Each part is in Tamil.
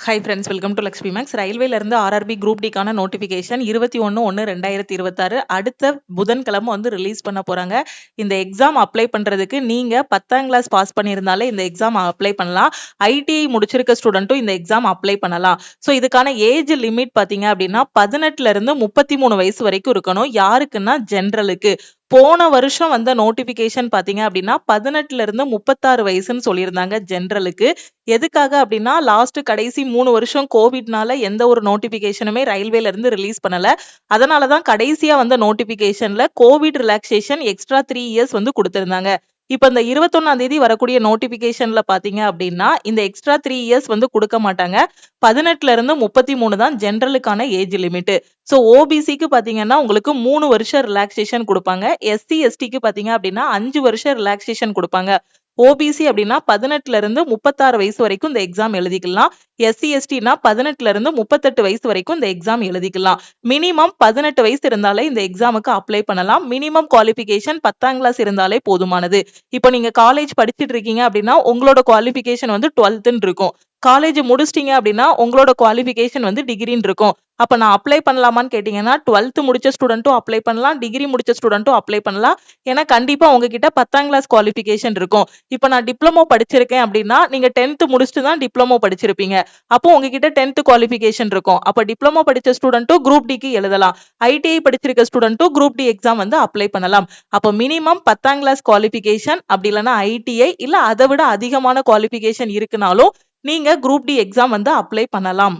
Hi friends, welcome to Lakshmi maths. ரயில்வேல இருந்து ஆர்ஆர்பி குரூப் டிக்கான நோட்டிஃபிகேஷன் 21/1/2026 அடுத்த புதன்கிழமை வந்து ரிலீஸ் பண்ண போறாங்க. இந்த எக்ஸாம் அப்ளை பண்றதுக்கு நீங்க 10ஆம் கிளாஸ் பாஸ் பண்ணியிருந்தாலே இந்த எக்ஸாம் அப்ளை பண்ணலாம். ஐடிஐ முடிச்சிருக்க ஸ்டூடெண்ட்டும் இந்த எக்ஸாம் அப்ளை பண்ணலாம். ஸோ இதுக்கான ஏஜ் லிமிட் பாத்தீங்க அப்படின்னா 18ல இருந்து 33 வயசு வரைக்கும் இருக்கணும். யாருக்குன்னா ஜென்ரலுக்கு. போன வருஷம் வந்த நோட்டிபிகேஷன் பாத்தீங்க அப்படின்னா 18ல இருந்து 36 வயசுன்னு சொல்லியிருந்தாங்க ஜென்ரலுக்கு. எதுக்காக அப்படின்னா லாஸ்ட் கடைசி 3 வருஷம் கோவிட்னால எந்த ஒரு நோட்டிபிகேஷனுமே ரயில்வேல இருந்து ரிலீஸ் பண்ணல. அதனாலதான் கடைசியா வந்த நோட்டிபிகேஷன்ல கோவிட் ரிலாக்ஸேஷன் எக்ஸ்ட்ரா 3 இயர்ஸ் வந்து கொடுத்திருந்தாங்க. இப்ப இந்த 21ஆம் தேதி வரக்கூடிய நோட்டிபிகேஷன்ல பாத்தீங்க அப்படின்னா இந்த எக்ஸ்ட்ரா 3 இயர்ஸ் வந்து கொடுக்க மாட்டாங்க. 18ல இருந்து 33 தான் ஜென்ரலுக்கான ஏஜ் லிமிட். சோ ஓபிசிக்கு பாத்தீங்கன்னா உங்களுக்கு 3 வருஷம் ரிலாக்ஸேஷன் கொடுப்பாங்க. எஸ்சி எஸ்டிக்கு பாத்தீங்க அப்படின்னா 5 வருஷம் ரிலாக்ஸேஷன் கொடுப்பாங்க. ஓபிசி அப்படின்னா 18ல இருந்து 36 வயசு வரைக்கும் இந்த எக்ஸாம் எழுதிக்கலாம். எஸ்சி எஸ்டினா 18ல இருந்து 38 வயசு வரைக்கும் இந்த எக்ஸாம் எழுதிக்கலாம். மினிமம் 18 வயசு இருந்தாலே இந்த எக்ஸாமுக்கு அப்ளை பண்ணலாம். மினிமம் குவாலிஃபிகேஷன் 10ஆம் கிளாஸ் இருந்தாலே போதுமானது. இப்போ நீங்க காலேஜ் படிச்சுட்டு இருக்கீங்க அப்படின்னா உங்களோட குவாலிஃபிகேஷன் வந்து 12ன்னு இருக்கும். காலேஜ் முடிச்சிட்டீங்க அப்படின்னா உங்களோட குவாலிஃபிகேஷன் வந்து டிகிரின்னு இருக்கும். அப்ப நான் அப்ளை பண்ணலாமான்னு கேட்டீங்கன்னா 12th முடிச்ச ஸ்டூடெண்ட்டும் அப்ளை பண்ணலாம், டிகிரி முடிச்ச ஸ்டூடெண்ட்டும் அப்ளை பண்ணலாம். ஏன்னா கண்டிப்பா உங்ககிட்ட 10ஆம் கிளாஸ் குவாலிஃபிகேஷன் இருக்கும். இப்ப நான் டிப்ளமோ படிச்சிருக்கேன் அப்படின்னா நீங்க 10th முடிச்சுட்டு தான் டிப்ளமோ படிச்சிருப்பீங்க. அப்போ உங்ககிட்ட 10th குவாலிஃபிகேஷன் இருக்கும். அப்ப டிப்ளமோ படிச்ச ஸ்டூடெண்ட்டும் குரூப் டிக்கு எழுதலாம். ஐடிஐ படிச்சிருக்க ஸ்டூடெண்ட்டும் குரூப் டி எக்ஸாம் வந்து அப்ளை பண்ணலாம். அப்ப மினிமம் 10ஆம் கிளாஸ் குவாலிஃபிகேஷன் அப்படி இல்லைன்னா ஐடிஐ இல்ல அதை விட அதிகமான குவாலிஃபிகேஷன் இருக்குனாலும் நீங்க குரூப் டி எக்ஸாம் வந்து அப்ளை பண்ணலாம்.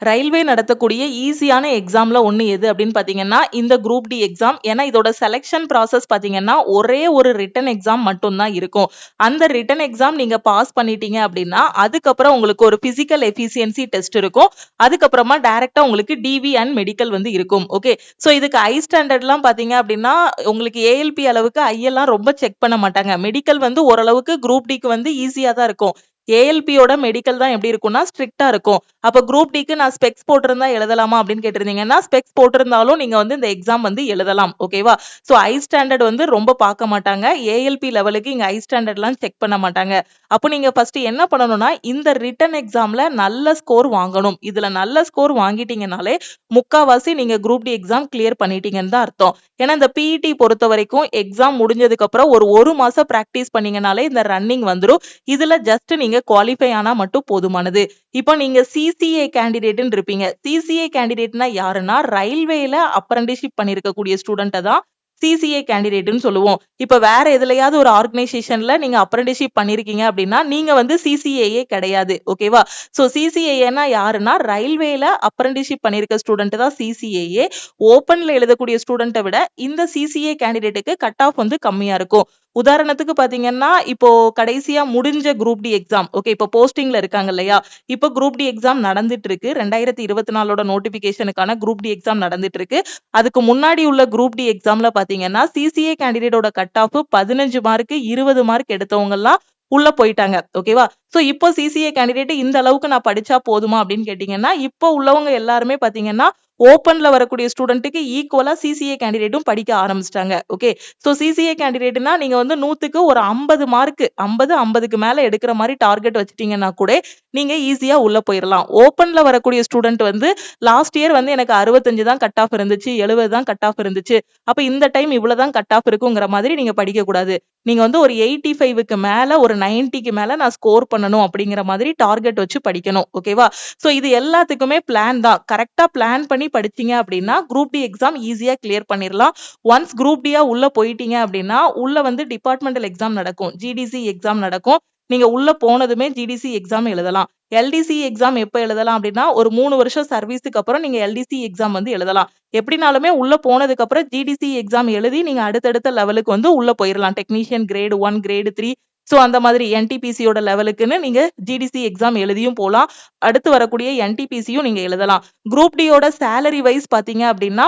ரயில்வே நடத்தக்கூடிய ஈஸியான எக்ஸாம்ல ஒண்ணு எது அப்படின்னு பாத்தீங்கன்னா இந்த குரூப் டி எக்ஸாம். ஏன்னா இதோட செலெக்ஷன் ப்ராசஸ் பாத்தீங்கன்னா ஒரே ஒரு ரிட்டன் எக்ஸாம் மட்டும்தான் இருக்கும். அந்த ரிட்டன் எக்ஸாம் நீங்க பாஸ் பண்ணிட்டீங்க அப்படின்னா அதுக்கப்புறம் உங்களுக்கு ஒரு பிசிக்கல் எஃபிசியன்சி டெஸ்ட் இருக்கும். அதுக்கப்புறமா டைரக்டா உங்களுக்கு டிவி அண்ட் மெடிக்கல் வந்து இருக்கும். ஓகே, சோ இதுக்கு ஐ ஸ்டாண்டர்ட்லாம் பாத்தீங்க அப்படின்னா உங்களுக்கு ஏஎல்பி அளவுக்கு ஐயெல்லாம் ரொம்ப செக் பண்ண மாட்டாங்க. மெடிக்கல் வந்து ஓரளவுக்கு குரூப் டிக்கு வந்து ஈஸியா தான் இருக்கும். ஏஎல்பியோட மெடிக்கல் தான் எப்படி இருக்கும்னா ஸ்ட்ரிக்டா இருக்கும். அப்ப குரூப் டிக்கு நான் ஸ்பெக்ஸ் போட்டிருந்தா எழுதலாமா அப்படின்னு கேட்டிருந்தீங்கன்னா ஸ்பெக்ஸ் போட்டிருந்தாலும் நீங்க வந்து இந்த எக்ஸாம் வந்து எழுதலாம். ஓகேவா? சோ ஐ ஸ்டாண்டர்ட் வந்து ரொம்ப பார்க்க மாட்டாங்க. ஏஎல்பி லெவலுக்கு இங்க ஐ ஸ்டாண்டர்ட்லாம் செக் பண்ண மாட்டாங்க. அப்போ நீங்க ஃபர்ஸ்ட் என்ன பண்ணணும்னா இந்த ரிட்டன் எக்ஸாம்ல நல்ல ஸ்கோர் வாங்கணும். இதுல நல்ல ஸ்கோர் வாங்கிட்டீங்கனாலே முக்காவாசி நீங்க குரூப் டி எக்ஸாம் கிளியர் பண்ணிட்டீங்கன்னு தான் அர்த்தம். ஏன்னா இந்த பிஇடி பொறுத்த வரைக்கும் எக்ஸாம் முடிஞ்சதுக்கு அப்புறம் ஒரு மாசம் பிராக்டிஸ் பண்ணீங்கனாலே இந்த ரன்னிங் வந்துரும். இதுல ஜஸ்ட் நீங்க குவாலிஃபை ஆனா மட்டும் போதுமானது. இப்போ நீங்க சிசிஏ கேண்டிடேட்னு இருப்பீங்க. சிசிஏ கேண்டிடேட்னா யாருன்னா ரயில்வேல அப்ரண்டிஸ்ஷிப் பண்ணிருக்கக்கூடிய ஸ்டூடெண்ட்டை தான் சிசிஏ கேண்டிடேட்னு சொல்லுவோம். இப்ப வேற எதுலயாவது ஒரு ஆர்கனைசேஷன்ல நீங்க அப்ரண்டிஸ்ஷிப் பண்ணிருக்கீங்க அப்படின்னா நீங்க வந்து சிசிஏஏ கிடையாது. ஓகேவா? சோ சிசிஏஏனா யாருன்னா ரயில்வேல அப்ரண்டிஸ்ஷிப் பண்ணிருக்க ஸ்டூடெண்ட் தான் சிசிஏஏ. ஓபன்ல எழுதக்கூடிய ஸ்டூடெண்ட்டை விட இந்த சிசிஏ கேண்டிடேட்டுக்கு கட் ஆஃப் வந்து கம்மியா இருக்கும். உதாரணத்துக்கு பாத்தீங்கன்னா இப்போ கடைசியா முடிஞ்ச குரூப் டி எக்ஸாம், ஓகே, இப்போ போஸ்டிங்ல இருக்காங்க இல்லையா, இப்போ குரூப் டி எக்ஸாம் நடந்துட்டு இருக்கு. 2024 நோட்டிபிகேஷனுக்கான குரூப் டி எக்ஸாம் நடந்துட்டு இருக்கு. அதுக்கு முன்னாடி உள்ள குரூப் டி எக்ஸாம்ல பாத்தீங்கன்னா சிசிஏ கேண்டிடேட்டோட கட் ஆஃப் 15 மார்க் 20 மார்க் எடுத்தவங்க எல்லாம் உள்ள போயிட்டாங்க. ஓகேவா? சோ இப்போ சிசிஏ கேண்டிடேட் இந்த அளவுக்கு நான் படிச்சா போதுமா அப்படின்னு கேட்டீங்கன்னா இப்போ உள்ளவங்க எல்லாருமே பாத்தீங்கன்னா ஓபன்ல வரக்கூடிய ஸ்டூடெண்ட்டுக்கு ஈக்குவலா சிசிஏ கேண்டிடேட்டும் படிக்க ஆரம்பிச்சிட்டாங்க. ஓகே, சோ சிசிஏ கேண்டிடேட்னா நீங்க வந்து 100க்கு ஒரு 50 மார்க் 50க்கு மேல எடுக்கிற மாதிரி டார்கெட் வச்சிட்டீங்கன்னா கூட நீங்க ஈஸியா உள்ள போயிடலாம். ஓபன்ல வரக்கூடிய ஸ்டூடெண்ட் வந்து லாஸ்ட் இயர் வந்து எனக்கு 65 தான் கட் ஆஃப் இருந்துச்சு, 70 தான் கட் ஆஃப் இருந்துச்சு, அப்ப இந்த டைம் இவ்வளவுதான் கட் ஆஃப் இருக்குங்கிற மாதிரி நீங்க படிக்க கூடாது. நீங்க வந்து ஒரு 85க்கு மேல ஒரு 90க்கு மேல நான் ஸ்கோர் பண்ணணும் அப்படிங்கிற மாதிரி டார்கெட் வச்சு படிக்கணும். ஓகேவா? சோ இது எல்லாத்துக்குமே பிளான் தான். கரெக்டா பிளான் பண்ணி படிச்சீங்க அப்படின்னா குரூப் டி எக்ஸாம் ஈஸியா கிளியர் பண்ணிடலாம். ஒன்ஸ் குரூப் டியா உள்ள போயிட்டீங்க அப்படின்னா உள்ள வந்து டிபார்ட்மெண்டல் எக்ஸாம் நடக்கும், ஜிடிசி எக்ஸாம் நடக்கும். நீங்க உள்ள போனதுமே ஜிடிசி எக்ஸாம் எழுதலாம். எல்டிசி எக்ஸாம் எப்ப எழுதலாம் அப்படின்னா ஒரு 3 வருஷம் சர்வீஸுக்கு அப்புறம் நீங்க எல்டிசி எக்ஸாம் வந்து எழுதலாம். எப்படினாலுமே உள்ள போனதுக்கு அப்புறம் ஜிடிசி எக்ஸாம் எழுதி நீங்க அடுத்தடுத்த லெவலுக்கு வந்து உள்ள போயிடலாம். டெக்னீஷியன் கிரேட் 1 கிரேட் 3 சோ அந்த மாதிரி என்டிபிசியோட லெவலுக்குன்னு நீங்க ஜிடிசி எக்ஸாம் எழுதியும் போலாம். அடுத்து வரக்கூடிய என்டிபிசியும் நீங்க எழுதலாம். குரூப் டியோட சேலரி வைஸ் பாத்தீங்க அப்படின்னா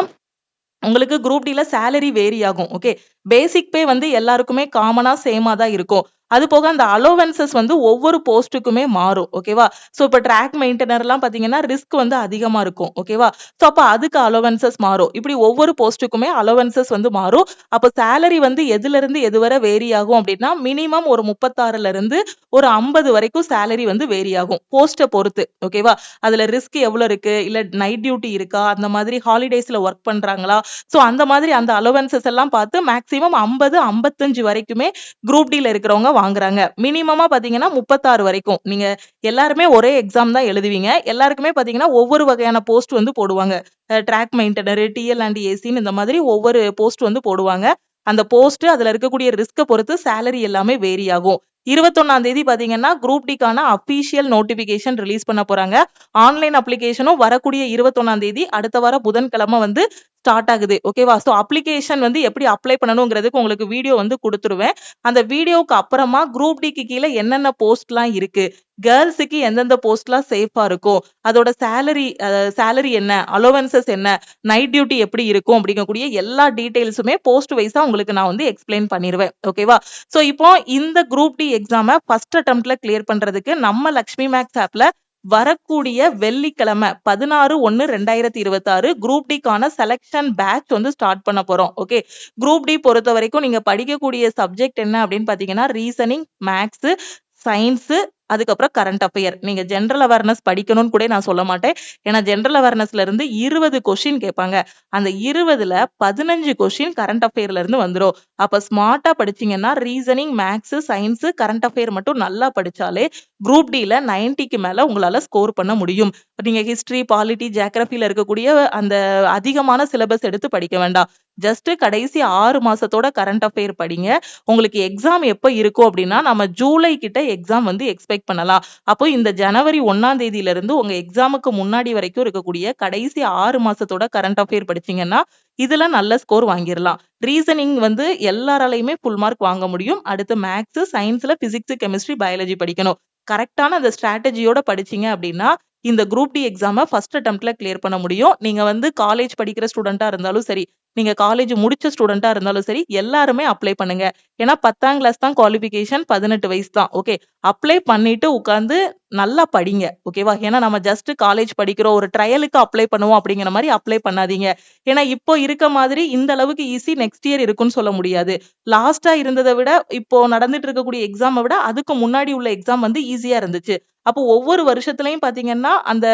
உங்களுக்கு குரூப் டில சேலரி வேரி ஆகும். ஓகே, பேசிக் பே வந்து எல்லாருக்குமே காமனா சேமா தான் இருக்கும். அது போக அந்த அலோவன்சஸ் வந்து ஒவ்வொரு போஸ்ட்டுக்குமே மாறும். ஓகேவா? ஸோ இப்போ ட்ராக் மெயின்டெனர்லாம் பார்த்தீங்கன்னா ரிஸ்க் வந்து அதிகமா இருக்கும். ஓகேவா? ஸோ அப்ப அதுக்கு அலோவன்சஸ் மாறும். இப்படி ஒவ்வொரு போஸ்ட்டுக்குமே அலோவன்சஸ் வந்து மாறும். அப்ப சேலரி வந்து எதுலருந்து எதுவரை வேரி ஆகும் அப்படின்னா, மினிமம் ஒரு 36ல இருந்து ஒரு 50 வரைக்கும் சேலரி வந்து வேரி ஆகும். போஸ்ட்ட பொறுத்து. ஓகேவா? அதுல ரிஸ்க் எவ்வளோ இருக்கு? இல்ல நைட் டியூட்டி இருக்கா? அந்த மாதிரி ஹாலிடேஸ்ல ஒர்க் பண்றாங்களா? ஸோ அந்த மாதிரி அந்த அலோவன்சஸ் எல்லாம் பார்த்து மேக்ஸிமம் 50, 55 வரைக்குமே குரூப் டில இருக்கிறவங்க வாங்குறாங்க. மினிமமா பார்த்தீங்கன்னா 36 வரைக்கும். நீங்க எல்லாருமே ஒரே எக்ஸாம் தான் எழுதுவீங்க. எல்லாருக்குமே பார்த்தீங்கன்னா ஒவ்வொரு வகையான போஸ்ட் வந்து போடுவாங்க. ட்ராக் மெயின்டெனர், டிஎல் அண்ட் ஏசின்னு இந்த மாதிரி ஒவ்வொரு போஸ்ட் வந்து போடுவாங்க. அந்த போஸ்ட் அதுல இருக்கக்கூடிய ரிஸ்க பொறுத்து சேலரி எல்லாமே வேரி ஆகும். 21ஆம் தேதி பாத்தீங்கன்னா குரூப் டிக்கான அபிஷியல் நோட்டிபிகேஷன் ரிலீஸ் பண்ண போறாங்க. ஆன்லைன் அப்ளிகேஷனும் வரக்கூடிய 21ஆம் தேதி அடுத்த வாரம் புதன்கிழமை வந்து ஸ்டார்ட் ஆகுது. ஓகேவா? ஸோ அப்ளிகேஷன் வந்து எப்படி அப்ளை பண்ணணுங்கிறதுக்கு உங்களுக்கு வீடியோ வந்து குடுத்துருவேன். அந்த வீடியோவுக்கு அப்புறமா குரூப் டிக்கு கீழ என்னென்ன போஸ்ட்லாம் இருக்கு? கேர்ல்ஸுக்கு எந்தெந்த போஸ்ட்லாம் சேஃபா இருக்கும்? அதோட சேலரி என்ன? அலோவன்சஸ் என்ன? நைட் டியூட்டி எப்படி இருக்கும்? அப்படிங்கக்கூடிய எல்லா டீடைல்ஸுமே போஸ்ட் வைஸா உங்களுக்கு நான் வந்து எக்ஸ்பிளைன் பண்ணிருவேன். ஓகேவா? ஸோ இப்போ இந்த குரூப் டி எக்ஸாம ஃபர்ஸ்ட் அட்டெம்ப்ட்ல கிளியர் பண்றதுக்கு நம்ம லக்ஷ்மி மேக்ஸ் ஆப்ல வரக்கூடிய வெள்ளிக்கிழமை 16/1/2026 குரூப் டிக்கான செலக்ஷன் பேட்ச் வந்து ஸ்டார்ட் பண்ண போறோம். ஓகே. குரூப் டி பொறுத்த வரைக்கும் நீங்க படிக்கக்கூடிய சப்ஜெக்ட் என்ன அப்படின்னு பாத்தீங்கன்னா ரீசனிங், மேக்ஸ், சயின்ஸ், அதுக்கப்புறம் கரண்ட் அஃபேர். நீங்க ஜெனரல் அவேர்னஸ் படிக்கணும்னு கூட நான் சொல்ல மாட்டேன். ஏன்னா ஜெனரல் அவேர்னஸ்ல இருந்து 20 கொஸ்டின் கேட்பாங்க. அந்த 20ல 15 கொஸ்டின் கரண்ட் அஃபேர்ல இருந்து வந்துரும். அப்ப ஸ்மார்ட்டா படிச்சீங்கன்னா reasoning, maths, science, current affair மட்டும் நல்லா படிச்சாலே குரூப் டில 90க்கு மேல உங்களால ஸ்கோர் பண்ண முடியும். நீங்க ஹிஸ்டரி, பாலிட்டி, ஜியோகிராஃபில இருக்கக்கூடிய அந்த அதிகமான சிலபஸ் எடுத்து படிக்க வேண்டாம். ஜஸ்ட் கடைசி 6 மாசத்தோட கரண்ட் அஃபேர் படிங்க. உங்களுக்கு எக்ஸாம் எப்ப இருக்கும் அப்படின்னா, நம்ம ஜூலை கிட்ட எக்ஸாம் வந்து எக்ஸ்பெக்ட் பண்ணலாம். அப்போ இந்த ஜனவரி 1ஆம் தேதியில இருந்து உங்க எக்ஸாமுக்கு முன்னாடி வரைக்கும் இருக்கக்கூடிய கடைசி 6 மாசத்தோட கரண்ட் அஃபேர் படிச்சீங்கன்னா, இதுல நல்ல ஸ்கோர் வாங்கிரலாம். ரீசனிங் வந்து எல்லாராலயுமே ஃபுல் மார்க் வாங்க முடியும். அடுத்து மேத்ஸ், சயின்ஸ்ல பிசிக்ஸ், கெமிஸ்ட்ரி, பயாலஜி படிக்கணும். கரெக்ட்டான அந்த ஸ்ட்ராட்டஜியோட படிச்சீங்க அப்படின்னா, இந்த குரூப் டி எக்ஸாம ஃபர்ஸ்ட் அட்டெம்ப்ட்ல கிளியர் பண்ண முடியும். நீங்க வந்து காலேஜ் படிக்கிற ஸ்டூடெண்ட்டா இருந்தாலும் சரி, நீங்க காலேஜ் முடிச்ச ஸ்டூடெண்ட்டா இருந்தாலும் சரி, எல்லாருமே அப்ளை பண்ணுங்க. ஏன்னா 10ஆம் கிளாஸ் தான் குவாலிஃபிகேஷன், 18 வயசு தான். ஓகே. அப்ளை பண்ணிட்டு உட்கார்ந்து நல்லா படிங்க. ஓகேவா? ஏன்னா நம்ம ஜஸ்ட் காலேஜ் படிக்கிறோம், ஒரு ட்ரையலுக்கு அப்ளை பண்ணுவோம் அப்படிங்கிற மாரி அப்ளை பண்ணாதீங்க. ஏன்னா இப்போ இருக்க மாதிரி இந்த அளவுக்கு ஈஸி நெக்ஸ்ட் இயர் இருக்கும்னு சொல்ல முடியாது. லாஸ்ட்டா இருந்தத விட, இப்போ நடந்துட்டு இருக்கக்கூடிய எக்ஸாம விட அதுக்கு முன்னாடி உள்ள எக்ஸாம் வந்து ஈஸியா இருந்துச்சு. அப்போ ஒவ்வொரு வருஷத்துலயும் பாத்தீங்கன்னா, அந்த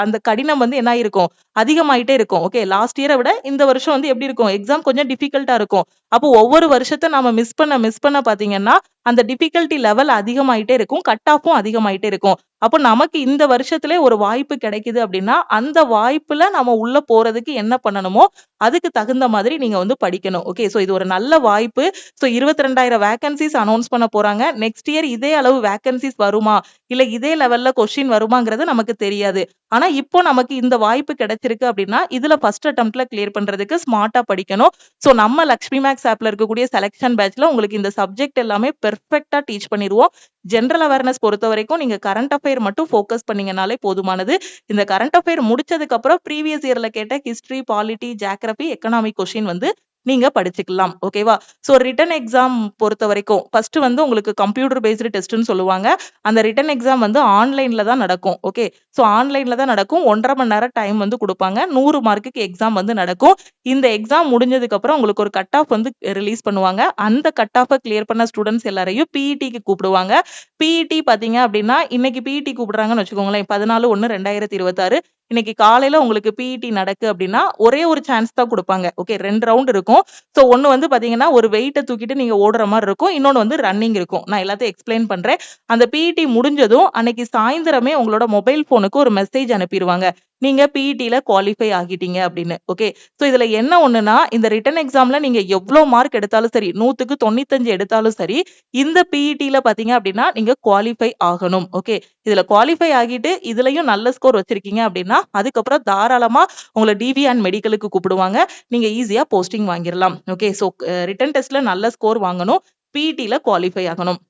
அந்த கடினம் வந்து என்ன ஆயிருக்கும்? அதிகமாயிட்டே இருக்கும். ஓகே. லாஸ்ட் இயர விட இந்த வருஷம் வந்து எப்படி இருக்கும்? எக்ஸாம் கொஞ்சம் டிஃபிகல்ட்டா இருக்கும். அப்போ ஒவ்வொரு வருஷத்த நாம மிஸ் பண்ண பாத்தீங்கன்னா, அந்த டிஃபிகல்ட்டி லெவல் அதிகமாயிட்டே இருக்கும். கட் ஆஃப்பும் அதிகமாயிட்டே இருக்கும். அப்போ நமக்கு இந்த வருஷத்திலே ஒரு வாய்ப்பு கிடைக்குது அப்படின்னா, அந்த வாய்ப்புல நம்ம உள்ள போறதுக்கு என்ன பண்ணணுமோ, அதுக்கு தகுந்த மாதிரி நீங்க வந்து படிக்கணும். ஓகே. ஸோ இது ஒரு நல்ல வாய்ப்பு. ஸோ 22,000 வேக்கன்ஸீஸ் அனௌன்ஸ் பண்ண போறாங்க. நெக்ஸ்ட் இயர் இதே அளவு வேக்கன்ஸீஸ் வருமா? இல்ல இதே லெவல்ல கொஸ்டின் வருமாங்கிறது நமக்கு தெரியாது. ஆனா இப்போ நமக்கு இந்த வாய்ப்பு கிடைச்சிருக்கு அப்படின்னா, இதுல ஃபர்ஸ்ட் அட்டெம்ப்ட்ல கிளியர் பண்றதுக்கு ஸ்மார்ட்டா படிக்கணும். ஸோ நம்ம லக்ஷ்மி மேக்ஸ் ஆப்ல இருக்கக்கூடிய செலக்ஷன் பேட்ச்ல உங்களுக்கு இந்த சப்ஜெக்ட் எல்லாமே பெர்ஃபெக்ட்டா டீச் பண்ணிருவோம். ஜெனரல் அவேர்னஸ் பொறுத்தவரைக்கும் நீங்க கரண்ட் அஃபேர் மட்டும் ஃபோக்கஸ் பண்ணீங்கனாலே போதுமானது. இந்த கரண்ட் அஃபேர் முடிச்சதுக்கு அப்புறம் ப்ரீவியஸ் இயர்ல கேட்ட history, polity, geography, economic question வந்து நீங்க படிச்சுக்கலாம். ஓகேவா? ஸோ ரிட்டன் எக்ஸாம் பொறுத்தவரைக்கும் ஃபர்ஸ்ட் வந்து உங்களுக்கு கம்ப்யூட்டர் பேஸ்டு டெஸ்ட்ன்னு சொல்லுவாங்க. அந்த ரிட்டன் எக்ஸாம் வந்து ஆன்லைன்ல தான் நடக்கும். ஓகே. ஸோ ஆன்லைன்ல தான் நடக்கும். 1 1/2 மணி நேரம் டைம் வந்து குடுப்பாங்க. 100 மார்க்குக்கு எக்ஸாம் வந்து நடக்கும். இந்த எக்ஸாம் முடிஞ்சதுக்கு அப்புறம் உங்களுக்கு ஒரு கட் ஆஃப் வந்து ரிலீஸ் பண்ணுவாங்க. அந்த கட் ஆஃப கிளியர் பண்ண ஸ்டூடண்ட்ஸ் எல்லாரையும் பிஇடிக்கு கூப்பிடுவாங்க. பிஇடி பாத்தீங்க அப்படின்னா, இன்னைக்கு பிஇடி கூப்பிடுறாங்கன்னு வச்சுக்கோங்களேன். 14/1/2026 இன்னைக்கு காலையில உங்களுக்கு பிஇடி நடக்கு அப்படின்னா, ஒரே ஒரு சான்ஸ் தான் குடுப்பாங்க. ஓகே. 2 ரவுண்ட் இருக்கும். ஸோ ஒண்ணு வந்து பாத்தீங்கன்னா, ஒரு வெயிட்ட தூக்கிட்டு நீங்க ஓடுற மாரி இருக்கும். இன்னொன்னு வந்து ரன்னிங் இருக்கும். நான் எல்லாத்தையும் எக்ஸ்பிளைன் பண்றேன். அந்த பிஇடி முடிஞ்சதும் அன்னைக்கு சாயந்திரமே உங்களோட மொபைல் ஃபோனுக்கு ஒரு மெசேஜ் அனுப்பிருவாங்க. நீங்க பிஇடில குவாலிஃபை ஆகிட்டீங்க அப்படின்னு. ஓகே. ஸோ இதுல என்ன ஒண்ணுன்னா, இந்த ரிட்டன் எக்ஸாம்ல நீங்க எவ்ளோ மார்க் எடுத்தாலும் சரி, 100க்கு 95 எடுத்தாலும் சரி, இந்த பிஇடில பாத்தீங்க அப்படின்னா, நீங்க குவாலிஃபை ஆகணும். ஓகே. இதுல குவாலிஃபை ஆகிட்டு இதுலயும் நல்ல ஸ்கோர் வச்சிருக்கீங்க அப்படின்னா, அதுக்கப்புறம் தாராளமா உங்கள டிவி அண்ட் மெடிக்கலுக்கு கூப்பிடுவாங்க. நீங்க ஈஸியா போஸ்டிங் வாங்கிரலாம். ஓகே. ஸோ ரிட்டன் டெஸ்ட்ல நல்ல ஸ்கோர் வாங்கணும். பிஇடில குவாலிஃபை ஆகணும்.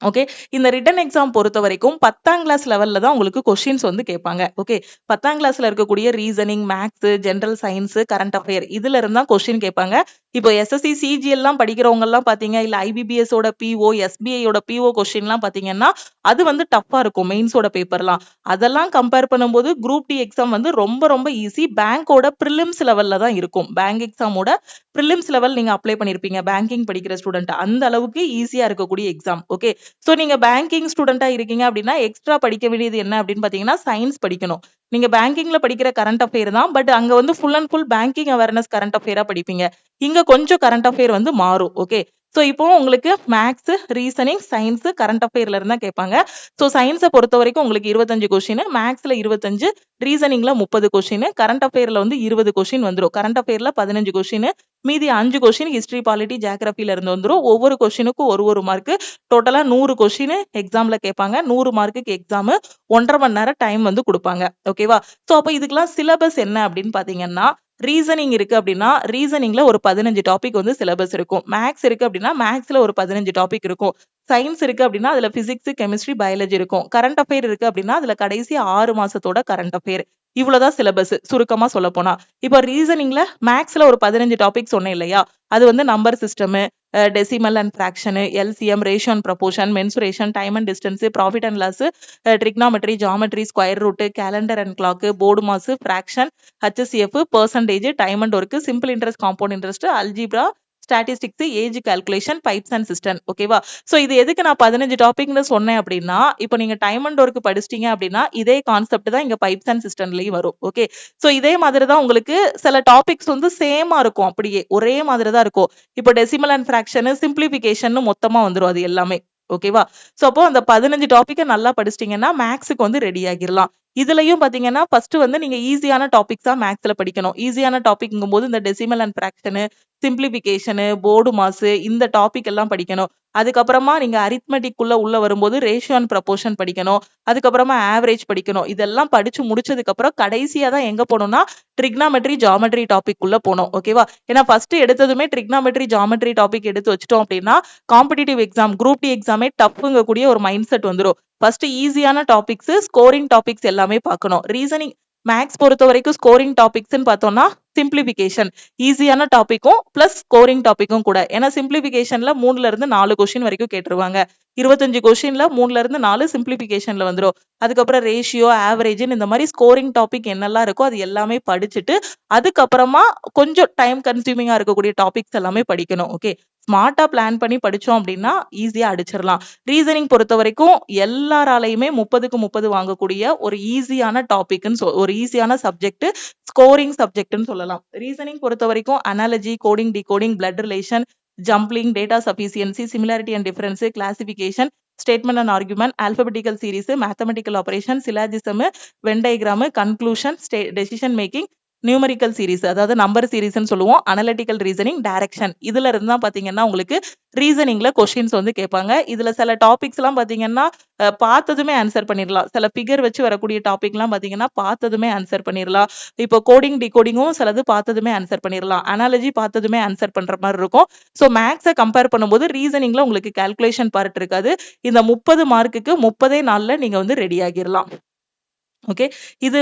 ஓகே. இந்த ரிட்டன் எக்ஸாம் பொறுத்தவரைக்கும் 10ஆம் கிளாஸ் லெவல்ல தான் உங்களுக்கு கொஸ்டின்ஸ் வந்து கேட்பாங்க. ஓகே. 10ஆம் கிளாஸ்ல இருக்கக்கூடிய reasoning, maths, general science, current affair இதுல இருந்து தான் கொஸ்டின் கேட்பாங்க. இப்போ எஸ்எஸ்சி, சிஜிஎல்லாம் படிக்கிறவங்கலாம் பார்த்தீங்க, இல்ல ஐபிபிஎஸ் ஓட பிஓ, எஸ்பிஐ ஓட பிஓ கொஸ்டின்லாம் பார்த்தீங்கன்னா, அது வந்து டஃப்பா இருக்கும் மெயின்ஸோட பேப்பர்லாம். அதெல்லாம் கம்பேர் பண்ணும்போது குரூப் டி எக்ஸாம் வந்து ரொம்ப ரொம்ப ஈஸி. பேங்கோட பிரிலிம்ஸ் லெவல்ல தான் இருக்கும். பேங்க் எக்ஸாமோட பிரிலிம்ஸ் லெவல் நீங்க அப்ளை பண்ணியிருப்பீங்க. பேங்கிங் படிக்கிற ஸ்டூடெண்ட். அந்த அளவுக்கு ஈஸியா இருக்கக்கூடிய எக்ஸாம். ஓகே. சோ நீங்க பேங்கிங் ஸ்டூடெண்டா இருக்கீங்க அப்படின்னா எக்ஸ்ட்ரா படிக்க வேண்டியது என்ன அப்படின்னு பாத்தீங்கன்னா சயின்ஸ் படிக்கணும். நீங்க பேங்கிங்ல படிக்கிற கரண்ட் அஃபேர் தான். பட் அங்க வந்து full and full banking awareness current அஃபேரா படிப்பீங்க. இங்க கொஞ்சம் கரண்ட் அஃபேர் வந்து மாறும். ஓகே. சோ இப்போ உங்களுக்கு மேத்ஸ், ரீசனிங், சயின்ஸ், கரண்ட் அஃபேர்ல இருந்தா கேட்பாங்க. சோ சயின்ஸை பொறுத்த வரைக்கும் உங்களுக்கு 25 கொஸ்டின், மேத்ஸ்ல 25, ரீசனிங்ல 30 கொஸ்டின், கரண்ட் அஃபேர்ல வந்து 20 கொஸ்டின் வந்துரும். கரண்ட் அஃபேர்ல 15 கொஸ்டின், மீதி 5 கொஸ்டின் ஹிஸ்டரி, பாலிட்டி, ஜியோகிராஃபில இருந்து வந்துரும். ஒவ்வொரு கொஸ்டினுக்கும் ஒரு மார்க். டோட்டலா 100 கொஸ்டின் எக்ஸாம்ல கேட்பாங்க. 100 மார்க்குக்கு எக்ஸாம் 1.5 மணி நேரம் டைம் வந்து கொடுப்பாங்க. ஓகேவா? சோ அப்ப இதுக்கெல்லாம் சிலபஸ் என்ன அப்படின்னு பாத்தீங்கன்னா, ரீசனிங் இருக்கு அப்படின்னா ரீசனிங்ல ஒரு 15 டாபிக் வந்து சிலபஸ் இருக்கும். மேத்ஸ் இருக்கு அப்படின்னா மேத்ஸ்ல ஒரு 15 டாபிக் இருக்கும். சயின்ஸ் இருக்கு அப்படின்னா அதுல பிசிக்ஸ், கெமிஸ்ட்ரி, பயாலஜி இருக்கும். கரண்ட் அஃபேர் இருக்கு அப்படின்னா அதுல கடைசி 6 மாசத்தோட கரண்ட் அஃபேர். இவ்வளவுதான் சிலபஸ் சுருக்கமா சொல்ல போனா. இப்போ ரீசனிங்ல மேத்ஸ்ல ஒரு 15 டாபிக் சொன்னேன் இல்லையா? அது வந்து number system, decimal and fraction, LCM, ratio and proportion, mensuration, time and distance, profit and loss, trigonometry, geometry, square root, calendar and clock, BODMAS, fraction, HCF, percentage, time and work, simple interest, compound interest, algebra, statistics, age calculation, pipes and cistern. ஓகேவா? சோ இது எதுக்கு நான் 15 டாபிக்னு சொன்னேன் அப்படின்னா, இப்போ நீங்க டைம் அண்ட் ஒர்க் படிச்சிட்டீங்க அப்படின்னா இதே கான்செப்ட் தான் இங்க பைப்ஸ் அண்ட் சிஸ்டம்லயும் வரும். ஓகே. சோ இதே மாதிரி தான் உங்களுக்கு சில டாபிக்ஸ் வந்து சேமா இருக்கும். அப்படியே ஒரே மாதிரி தான் இருக்கும். இப்போ டெசிமல் அண்ட் ஃபிராக்ஷன், சிம்பிளிஃபிகேஷன் மொத்தமா வந்துரும் அது எல்லாமே. ஓகேவா? சோ அப்போ அந்த 15 டாபிக்க நல்லா படிச்சிட்டீங்கன்னா மேத்ஸ்க்கு வந்து ரெடி ஆகிரலாம். இதுலயும் பாத்தீங்கன்னா ஃபர்ஸ்ட் வந்து நீங்க ஈஸியான டாபிக்ஸா மேத்ஸ்ல படிக்கணும். ஈஸியான டாபிக்ங்கும் போது இந்த decimal and fraction, simplification, board mass இந்த டாபிக் எல்லாம் படிக்கணும். அதுக்கப்புறமா நீங்க அரித்மெட்டிக் உள்ள வரும்போது ரேஷியோ அண்ட் ப்ரொபோர்ஷன் படிக்கணும். அதுக்கப்புறமா ஆவரேஜ் படிக்கணும். இதெல்லாம் படிச்சு முடிச்சதுக்கு அப்புறம் கடைசியா தான் எங்க போகணும்னா ட்ரிக்னாமெட்ரி, ஜியோமெட்ரி டாபிக் உள்ள போகணும். ஓகேவா? ஏன்னா ஃபர்ஸ்ட் எடுத்ததுமே ட்ரிக்னாமெட்ரி, ஜியோமெட்ரி டாபிக் எடுத்து வச்சிட்டோம் அப்படின்னா காம்படிட்டிவ் எக்ஸாம், குரூப் டி எக்ஸாமே டஃப்ங்க கூடிய ஒரு மைண்ட் செட் வந்துரும். ஃபர்ஸ்ட் ஈஸியான டாபிக்ஸ், ஸ்கோரிங் டாபிக்ஸ் எல்லாமே பார்க்கணும். ரீசனிங், மேத்ஸ் பொறுத்த வரைக்கும் ஸ்கோரிங் டாபிக்ஸ்ன்னு பார்த்தோம்னா சிம்பிளிஃபிகேஷன் ஈஸியான டாபிக்கும் பிளஸ் ஸ்கோரிங் டாபிக்கும் கூட. ஏன்னா சிம்பிளிஃபிகேஷன்ல 3ல இருந்து 4 கொஸ்டின் வரைக்கும் கேட்டுருவாங்க. 25 கொஸ்டின்ல 3ல இருந்து 4 சிம்பிளிஃபிகேஷன்ல வந்துரும். அதுக்கப்புறம் ரேஷியோ, ஆவரேஜ்னு இந்த மாதிரி ஸ்கோரிங் டாபிக் என்னெல்லாம் இருக்கோ அது எல்லாமே படிச்சுட்டு அதுக்கப்புறமா கொஞ்சம் டைம் கன்சியூமிங்கா இருக்கக்கூடிய டாபிக்ஸ் எல்லாமே படிக்கணும். ஓகே. ஸ்மார்ட்டா பிளான் பண்ணி படிச்சோம் அப்படின்னா ஈஸியா அடிச்சிடலாம். ரீசனிங் பொறுத்த வரைக்கும் எல்லாராலையுமே 30க்கு 30 வாங்கக்கூடிய ஒரு ஈஸியான டாபிக்னு ஒரு ஈஸியான சப்ஜெக்ட், ஸ்கோரிங் சப்ஜெக்ட்னு சொல்லலாம். ரீசனிங் பொறுத்த வரைக்கும் analogy, coding, decoding, blood relation, jumbling, data sufficiency, similarity and difference, classification, statement and argument, alphabetical series, mathematical operation, syllogism, Venn diagram, conclusion, decision making, numerical series அதாவது நம்பர் சீரிஸ்ன்னு சொல்லுவோம், அனலிட்டிக்கல் ரீசனிங், டைரக்ஷன் இதுல இருந்து தான் பாத்தீங்கன்னா உங்களுக்கு ரீசனிங்ல கொஸ்டின்ஸ் வந்து கேட்பாங்க. இதுல சில டாபிக்ஸ் எல்லாம் பாத்தீங்கன்னா பார்த்ததுமே ஆன்சர் பண்ணிடலாம். சில பிகர் வச்சு வரக்கூடிய டாபிக் எல்லாம் பாத்தீங்கன்னா பார்த்ததுமே ஆன்சர் பண்ணிடலாம். இப்போ கோடிங், டிகோடிங்கும் சிலது பார்த்ததுமே ஆன்சர் பண்ணிடலாம். அனாலஜி பார்த்ததுமே ஆன்சர் பண்ற மாதிரி இருக்கும். ஸோ மேக்ஸை கம்பேர் பண்ணும்போது ரீசனிங்ல உங்களுக்கு கால்குலேஷன் பார்ட் இருக்காது. இந்த 30 மார்க்குக்கு 30 நாள்ல நீங்க வந்து ரெடி ஆகிடலாம். ஓகே. இது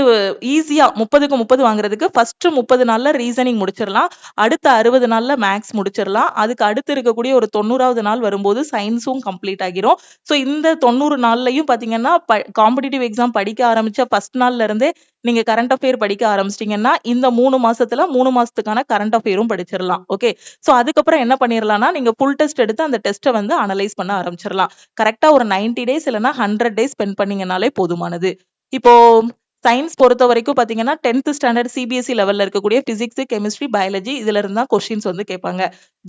ஈஸியா 30க்கு 30 வாங்குறதுக்கு ஃபர்ஸ்ட் 30 நாள்ல ரீசனிங் முடிச்சிடலாம். அடுத்த 60 நாள்ல மேக்ஸ் முடிச்சிடலாம். அதுக்கு அடுத்து இருக்கக்கூடிய ஒரு 90வது நாள் வரும்போது சயின்ஸும் கம்ப்ளீட் ஆகிரும். ஸோ இந்த 90 நாள்லயும் பாத்தீங்கன்னா காம்படிட்டிவ் எக்ஸாம் படிக்க ஆரம்பிச்ச ஃபர்ஸ்ட் நாள்ல இருந்தே நீங்க கரண்ட் அஃபேர் படிக்க ஆரம்பிச்சிட்டீங்கன்னா இந்த 3 மாசத்துல 3 மாசத்துக்கான கரண்ட் அஃபேரும் படிச்சிடலாம். ஓகே. ஸோ அதுக்கப்புறம் என்ன பண்ணிடலாம்னா நீங்க ஃபுல் டெஸ்ட் எடுத்து அந்த டெஸ்ட்டை வந்து அனலைஸ் பண்ண ஆரம்பிச்சிடலாம். கரெக்டா ஒரு 90 டேஸ் இல்லைன்னா 100 டேஸ் ஸ்பெண்ட் பண்ணீங்கனாலே போதுமானது. இப்போ சயின்ஸ் பொறுத்த வரைக்கும் பாத்தீங்கன்னா 10th ஸ்டாண்டர்ட் சிபிஎஸ்இ லெவல்ல இருக்கக்கூடிய பிசிக்ஸ், கெமிஸ்ட்ரி, பயாலஜி இதுல இருந்தா கொஸ்டின்ஸ் வந்து கேட்பாங்க.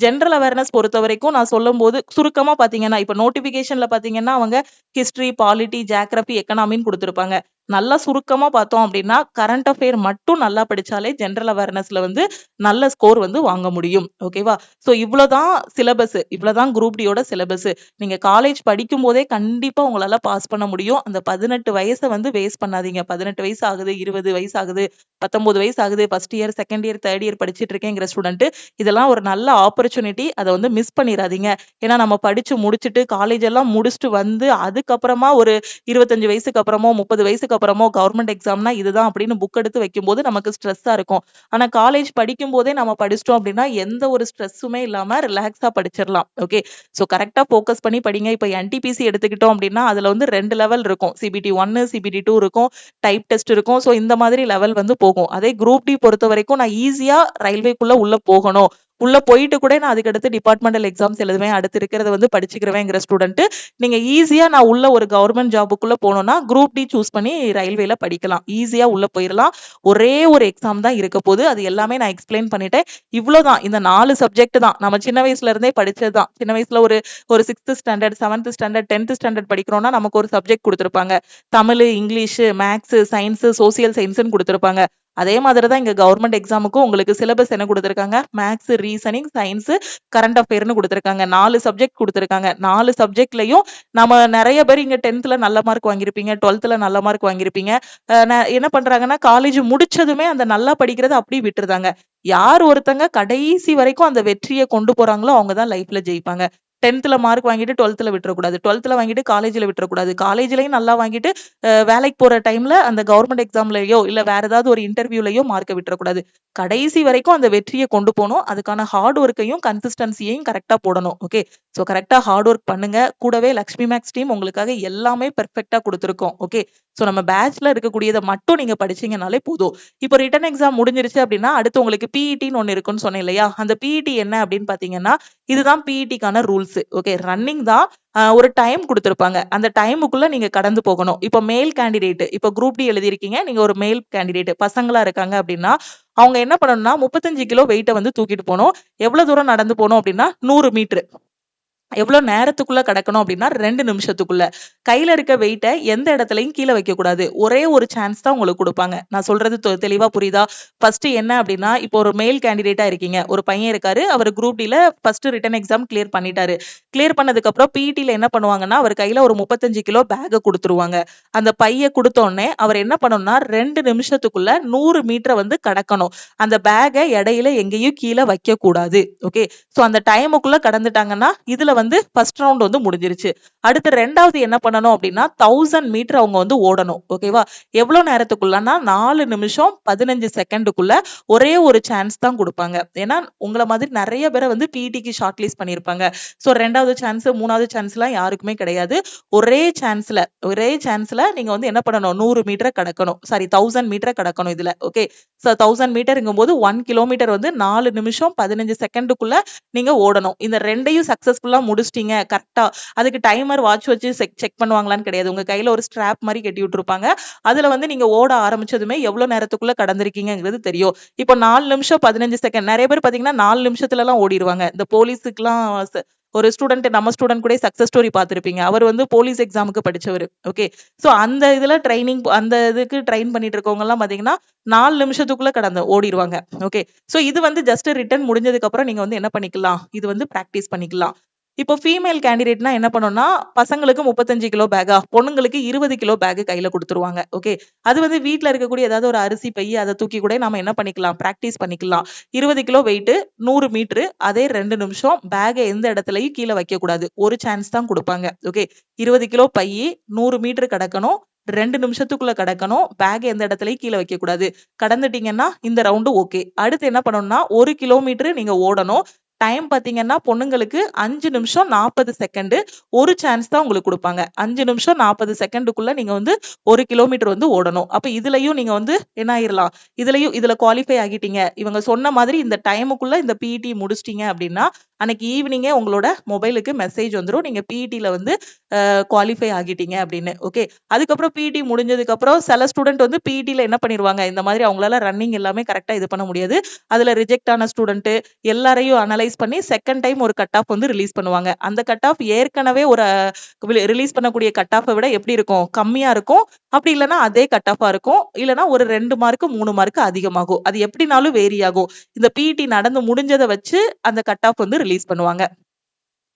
ஜெனரல் அவேர்னஸ் பொறுத்த வரைக்கும் நான் சொல்லும் போது சுருக்கமா பாத்தீங்கன்னா இப்ப நோட்டிபிகேஷன்ல பாத்தீங்கன்னா அவங்க ஹிஸ்டரி, பாலிட்டி, ஜியோகிராபி, எக்கனாமின்னு கொடுத்திருப்பாங்க. நல்லா சுருக்கமா பார்த்தோம் அப்படின்னா கரண்ட் அஃபேர் மட்டும் நல்லா படிச்சாலே ஜெனரல் அவேர்னஸ்ல வந்து நல்ல ஸ்கோர் வந்து வாங்க முடியும். ஓகேவா? சோ இவ்வளவுதான் சிலபஸ், இவ்வளவுதான் குரூப் டியோட சிலபஸ். நீங்க காலேஜ் படிக்கும் போதே கண்டிப்பா உங்களால பாஸ் பண்ண முடியும். அந்த 18 வயசை வந்து வேஸ்ட் பண்ணாதீங்க. 18 வயசு ஆகுது, 20 வயசு ஆகுது, 19 வயசு ஆகுது, first year, second year, third year படிச்சிட்டு இருக்கேங்கிற ஸ்டூடெண்ட் இதெல்லாம் ஒரு நல்ல ஆப்பர்ச்சுனிட்டி. அதை வந்து மிஸ் பண்ணிடாதீங்க. ஏன்னா நம்ம படிச்சு முடிச்சுட்டு காலேஜ் எல்லாம் முடிச்சுட்டு வந்து அதுக்கப்புறமா ஒரு 25 வயசுக்கு அப்புறமோ 30 வயசுக்கு அப்புறமோ கவர்மெண்ட் எக்ஸாம்னா இதுதான் அப்படின்னு புக் எடுத்து வைக்கும்போது நமக்கு ஸ்ட்ரெஸ்ஸா இருக்கும். ஆனா காலேஜ் படிக்கும் போதே நம்ம படிச்சிட்டோம் அப்படின்னா எந்த ஒரு ஸ்ட்ரெஸ்ஸுமே இல்லாம ரிலாக்ஸா படிச்சிடலாம். ஓகே, ஸோ கரெக்டா ஃபோக்கஸ் பண்ணி படிங்க. இப்போ என்டிபிசி எடுத்துக்கிட்டோம் அப்படின்னா அதுல வந்து 2 லெவல் இருக்கும். சிபிடி 1, சிபிடி 2 இருக்கும், டைப் டெஸ்ட் இருக்கும். ஸோ இந்த மாதிரி லெவல் வந்து போகும். அதே குரூப் டி பொறுத்த வரைக்கும் நான் ஈஸியா ரயில்வேக்குள்ள உள்ள போகணும், உள்ள போயிட்டு கூட நான் அதுக்கு அடுத்து டிபார்ட்மெண்டல் எக்ஸாம்ஸ் எழுதுவேன், அடுத்து இருக்கிறத வந்து படிச்சுக்கிறவேங்கிற ஸ்டூடெண்ட் நீங்க ஈஸியா நான் உள்ள ஒரு கவர்மெண்ட் ஜாபுக்குள்ள போனோம்னா குரூப் டி சூஸ் பண்ணி ரயில்வேல படிக்கலாம். ஈஸியா உள்ள போயிடலாம். ஒரே ஒரு எக்ஸாம் தான் இருக்க போது. அது எல்லாமே நான் எக்ஸ்பிளைன் பண்ணிட்டேன். இவ்வளவுதான். இந்த 4 சப்ஜெக்ட் தான் நம்ம சின்ன வயசுல இருந்தே படிச்சதுதான். சின்ன வயசுல ஒரு ஒரு 6th standard, 7th standard, 10th standard படிக்கிறோம்னா நமக்கு ஒரு சப்ஜெக்ட் கொடுத்திருப்பாங்க. Tamil, English, maths, science, social சயின்ஸ்னு கொடுத்திருப்பாங்க. அதே மாதிரி தான் இங்க கவர்மெண்ட் எக்ஸாமுக்கும் உங்களுக்கு சிலபஸ் என்ன கொடுத்திருக்காங்க? மேக்ஸ், ரீசனிங், சயின்ஸ், கரண்ட் அஃபேர்னு கொடுத்திருக்காங்க. 4 சப்ஜெக்ட் கொடுத்திருக்காங்க. 4 சப்ஜெக்ட்லயும் நம்ம நிறைய பேர் இங்க 10th நல்ல மார்க் வாங்கியிருப்பீங்க, 12th நல்ல மார்க் வாங்கியிருப்பீங்க. என்ன பண்றாங்கன்னா காலேஜ் முடிச்சதுமே அந்த நல்லா படிக்கிறத அப்படியே விட்டுருதாங்க. யார் ஒருத்தங்க கடைசி வரைக்கும் அந்த வெற்றியை கொண்டு போறாங்களோ அவங்க தான் லைஃப்ல ஜெயிப்பாங்க. 10th மார்க் வாங்கிட்டு 12th விட்டுறக்கூடாது, 12th வாங்கிட்டு காலேஜ்ல விட்டுறக்கூடாது, காலேஜ்லயும் நல்லா வாங்கிட்டு வேலைக்கு போற டைம்ல அந்த கவர்மெண்ட் எக்ஸாம்லயோ இல்ல வேற ஏதாவது ஒரு இன்டர்வியூலயோ மார்க்க விட்டுறக்கூடாது. கடைசி வரைக்கும் அந்த வெற்றியை கொண்டு போகணும். அதுக்கான ஹார்ட் ஒர்க்கையும் கன்சிஸ்டன்சியையும் கரெக்டா போடணும். ஓகே, சோ கரெக்டா ஹார்ட் ஒர்க் பண்ணுங்க. கூடவே லக்ஷ்மி மேக்ஸ் டீம் உங்களுக்காக எல்லாமே பெர்ஃபெக்ட்டா கொடுத்திருக்கோம். ஓகே, சோ நம்ம பேட்ச்ல இருக்கக்கூடியதை மட்டும் நீங்க படிச்சீங்கனாலே போதும். இப்போ ரிட்டன் எக்ஸாம் முடிஞ்சிருச்சு அப்படின்னா அடுத்து உங்களுக்கு பிஇடின்னு ஒன்னு இருக்குன்னு சொன்னேன் இல்லையா? அந்த பிஇடி என்ன அப்படின்னு பாத்தீங்கன்னா இதுதான் பிஇடிக்கான ரூல்ஸ். ஓகே, ரன்னிங் தான். ஒரு டைம் கொடுத்திருப்பாங்க. அந்த டைமுக்குள்ள நீங்க கடந்து போகணும். இப்போ மேல் கேண்டிடேட், இப்போ குரூப் டி எழுதியிருக்கீங்க, நீங்க ஒரு மேல் கேண்டிடேட் பசங்களா இருக்காங்க அப்படின்னா அவங்க என்ன பண்ணணும்னா 35 கிலோ வெயிட்ட வந்து தூக்கிட்டு போகணும். எவ்வளவு தூரம் நடந்து போகணும் அப்படின்னா 100 மீட்டர். எவ்வளவு நேரத்துக்குள்ள கடக்கணும் அப்படின்னா 2 நிமிஷத்துக்குள்ள. கையில இருக்க வெயிட்ட எந்த இடத்துலயும் கீழே வைக்க கூடாது. ஒரே ஒரு சான்ஸ் தான் உங்களுக்கு கொடுப்பாங்க. நான் சொல்றது தெளிவா புரியுதா? ஃபர்ஸ்ட் என்ன அப்படின்னா இப்போ ஒரு மேல் கேண்டிடேட்டா இருக்கீங்க, ஒரு பையன் இருக்காரு, அவர் குரூப் டில ஃபர்ஸ்ட் ரிட்டன் எக்ஸாம் கிளியர் பண்ணிட்டாரு. கிளியர் பண்ணதுக்கு அப்புறம் பிஇடில என்ன பண்ணுவாங்கன்னா அவர் கையில ஒரு 35 கிலோ பேக்க கொடுத்துருவாங்க. அந்த பைய கொடுத்த உடனே அவர் என்ன பண்ணணும்னா 2 நிமிஷத்துக்குள்ள 100 மீட்டரை வந்து கடக்கணும். அந்த பேக்கை இடையில எங்கேயும் கீழே வைக்க கூடாது. ஓகே, சோ அந்த டைமுக்குள்ள கடந்துட்டாங்கன்னா இதுல வந்து ஃபர்ஸ்ட் ரவுண்ட் வந்து முடிஞ்சிருச்சு. அடுத்து ரெண்டாவது என்ன பண்ணணும் அப்படின்னா 1000 மீட்டர் அவங்க வந்து ஓடணும். ஓகேவா? எவ்வளவு நேரத்துக்குள்ளனா 4 நிமிஷம் 15 செகண்டுக்குள்ள ஒரே ஒரு சான்ஸ் தான் கொடுப்பாங்க. ஏன்னா உங்கள மாதிரி நிறைய பேரை வந்து பிஇடிக்கு ஷார்ட் லிஸ்ட் பண்ணிருப்பாங்க. சோ ரெண்டாவது சான்ஸ், மூணாவது சான்ஸ்லாம் யாருக்குமே கிடையாது. ஒரே சான்ஸ்ல நீங்க வந்து என்ன பண்ணணும்? 100 மீட்டரை கடக்கணும். சாரி 1000 மீட்டரை கடக்கணும் இதுல. ஓகே, சோ 1000 மீட்டர்ங்கும் போது 1 கிலோமீட்டர் வந்து 4 நிமிஷம் 15 செகண்டுக்குள்ள நீங்க ஓடணும். இந்த ரெண்டையும் சக்சஸ்ஃபுல்லா முடிச்சிட்டீங்க கரெக்டா. அதுக்கு டைமர் வாட்ச் வச்சு செக் பண்ணுவாங்களான்னு கிடையாது. உங்க கையில ஒரு ஸ்ட்ராப் மாதிரி கட்டி விட்டுருப்பாங்க. அதுல வந்து நீங்க ஓட ஆரம்பிச்சதுமே எவ்வளவு நேரத்துக்குள்ள கடந்திருக்கீங்கிறது தெரியும். இப்போ 4 நிமிஷம் 15 செகண்ட். நிறைய பேர் பாத்தீங்கன்னா 4 நிமிஷத்துல எல்லாம் ஓடிடுவாங்க. இந்த போலீஸுக்குலாம் ஒரு ஸ்டூடெண்ட், நம்ம ஸ்டூடெண்ட் கூட சக்சஸ் ஸ்டோரி பார்த்திருப்பீங்க. அவர் வந்து போலீஸ் எக்ஸாமுக்கு படிச்சவர். ஓகே, சோ அந்த இதுல அந்த இதுக்கு ட்ரெயின் பண்ணிட்டு இருக்கவங்க எல்லாம் பாத்தீங்கன்னா 4 நிமிஷத்துக்குள்ள கடந்து ஓடிடுவாங்க. ஓகே, சோ இது வந்து ஜஸ்ட் ரிட்டன் முடிஞ்சதுக்கு அப்புறம் நீங்க வந்து என்ன பண்ணிக்கலாம்? இது வந்து பிராக்டிஸ் பண்ணிக்கலாம். இப்போ ஃபீமேல் கேண்டிடேட்னா என்ன பண்ணணும்னா பசங்களுக்கு 35 கிலோ பேக்கா, பொண்ணுங்களுக்கு 20 கிலோ பேக் கையில கொடுத்துருவாங்க. ஓகே, அது வந்து வீட்ல இருக்கக்கூடிய ஏதாவது ஒரு அரிசி பை அதை தூக்கி கூட நாம என்ன பண்ணிக்கலாம்? பிராக்டிஸ் பண்ணிக்கலாம். 20 கிலோ வெயிட், 100 மீட்டர், அதே 2 நிமிஷம், பேக் எந்த இடத்துலயும் கீழே வைக்க கூடாது. ஒரு சான்ஸ் தான் கொடுப்பாங்க. ஓகே, 20 கிலோ பை, 100 மீட்டர் கடக்கணும், 2 நிமிஷத்துக்குள்ள கடக்கணும், பேக் எந்த இடத்துலயும் கீழே வைக்க கூடாது. கடந்துட்டீங்கன்னா இந்த ரவுண்டு ஓகே. அடுத்து என்ன பண்ணணும்னா 1 கிலோமீட்டர் நீங்க ஓடணும். டைம் பாத்தீங்கன்னா பொண்ணுங்களுக்கு 5 நிமிஷம் 40 செகண்ட். ஒரு சான்ஸ் தான் உங்களுக்கு கொடுப்பாங்க. 5 நிமிஷம் 40 செகண்டுக்குள்ள நீங்க வந்து 1 கிலோமீட்டர் வந்து ஓடணும். அப்ப இதுலயும் நீங்க வந்து என்ன ஆயிரலாம்? இதுல குவாலிஃபை ஆகிட்டீங்க. இவங்க சொன்ன மாதிரி இந்த டைமுக்குள்ள இந்த பிஇடி முடிச்சிட்டீங்க அப்படின்னா அன்னைக்கு ஈவினிங்கே உங்களோட மொபைலுக்கு மெசேஜ் வந்துடும், நீங்க பிஇடில வந்து குவாலிஃபை ஆகிட்டீங்க அப்படின்னு. ஓகே, அதுக்கப்புறம் பிஇடி முடிஞ்சதுக்கு அப்புறம் சில ஸ்டூடெண்ட் வந்து பிஇடில என்ன பண்ணிடுவாங்க, இந்த மாதிரி அவங்களால ரன்னிங் எல்லாமே கரெக்டா இது பண்ண முடியாது. அதுல ரிஜெக்ட் ஆன ஸ்டூடெண்ட் எல்லாரையும் அனலைஸ் அனலைஸ் பண்ணி செகண்ட் டைம் ஒரு கட் ஆஃப் வந்து ரிலீஸ் பண்ணுவாங்க. அந்த கட் ஆஃப் ஏற்கனவே ஒரு ரிலீஸ் பண்ணக்கூடிய கட் ஆஃபை விட எப்படி இருக்கும், கம்மியா இருக்கும். அப்படி இல்லைன்னா அதே கட் ஆஃபா இருக்கும். இல்லைன்னா ஒரு 2 மார்க் 3 மார்க் அதிகமாகும். அது எப்படினாலும் வேரி ஆகும். இந்த பிஇடி நடந்து முடிஞ்சதை வச்சு அந்த கட் ஆஃப் வந்து ரிலீஸ் பண்ணுவாங்க.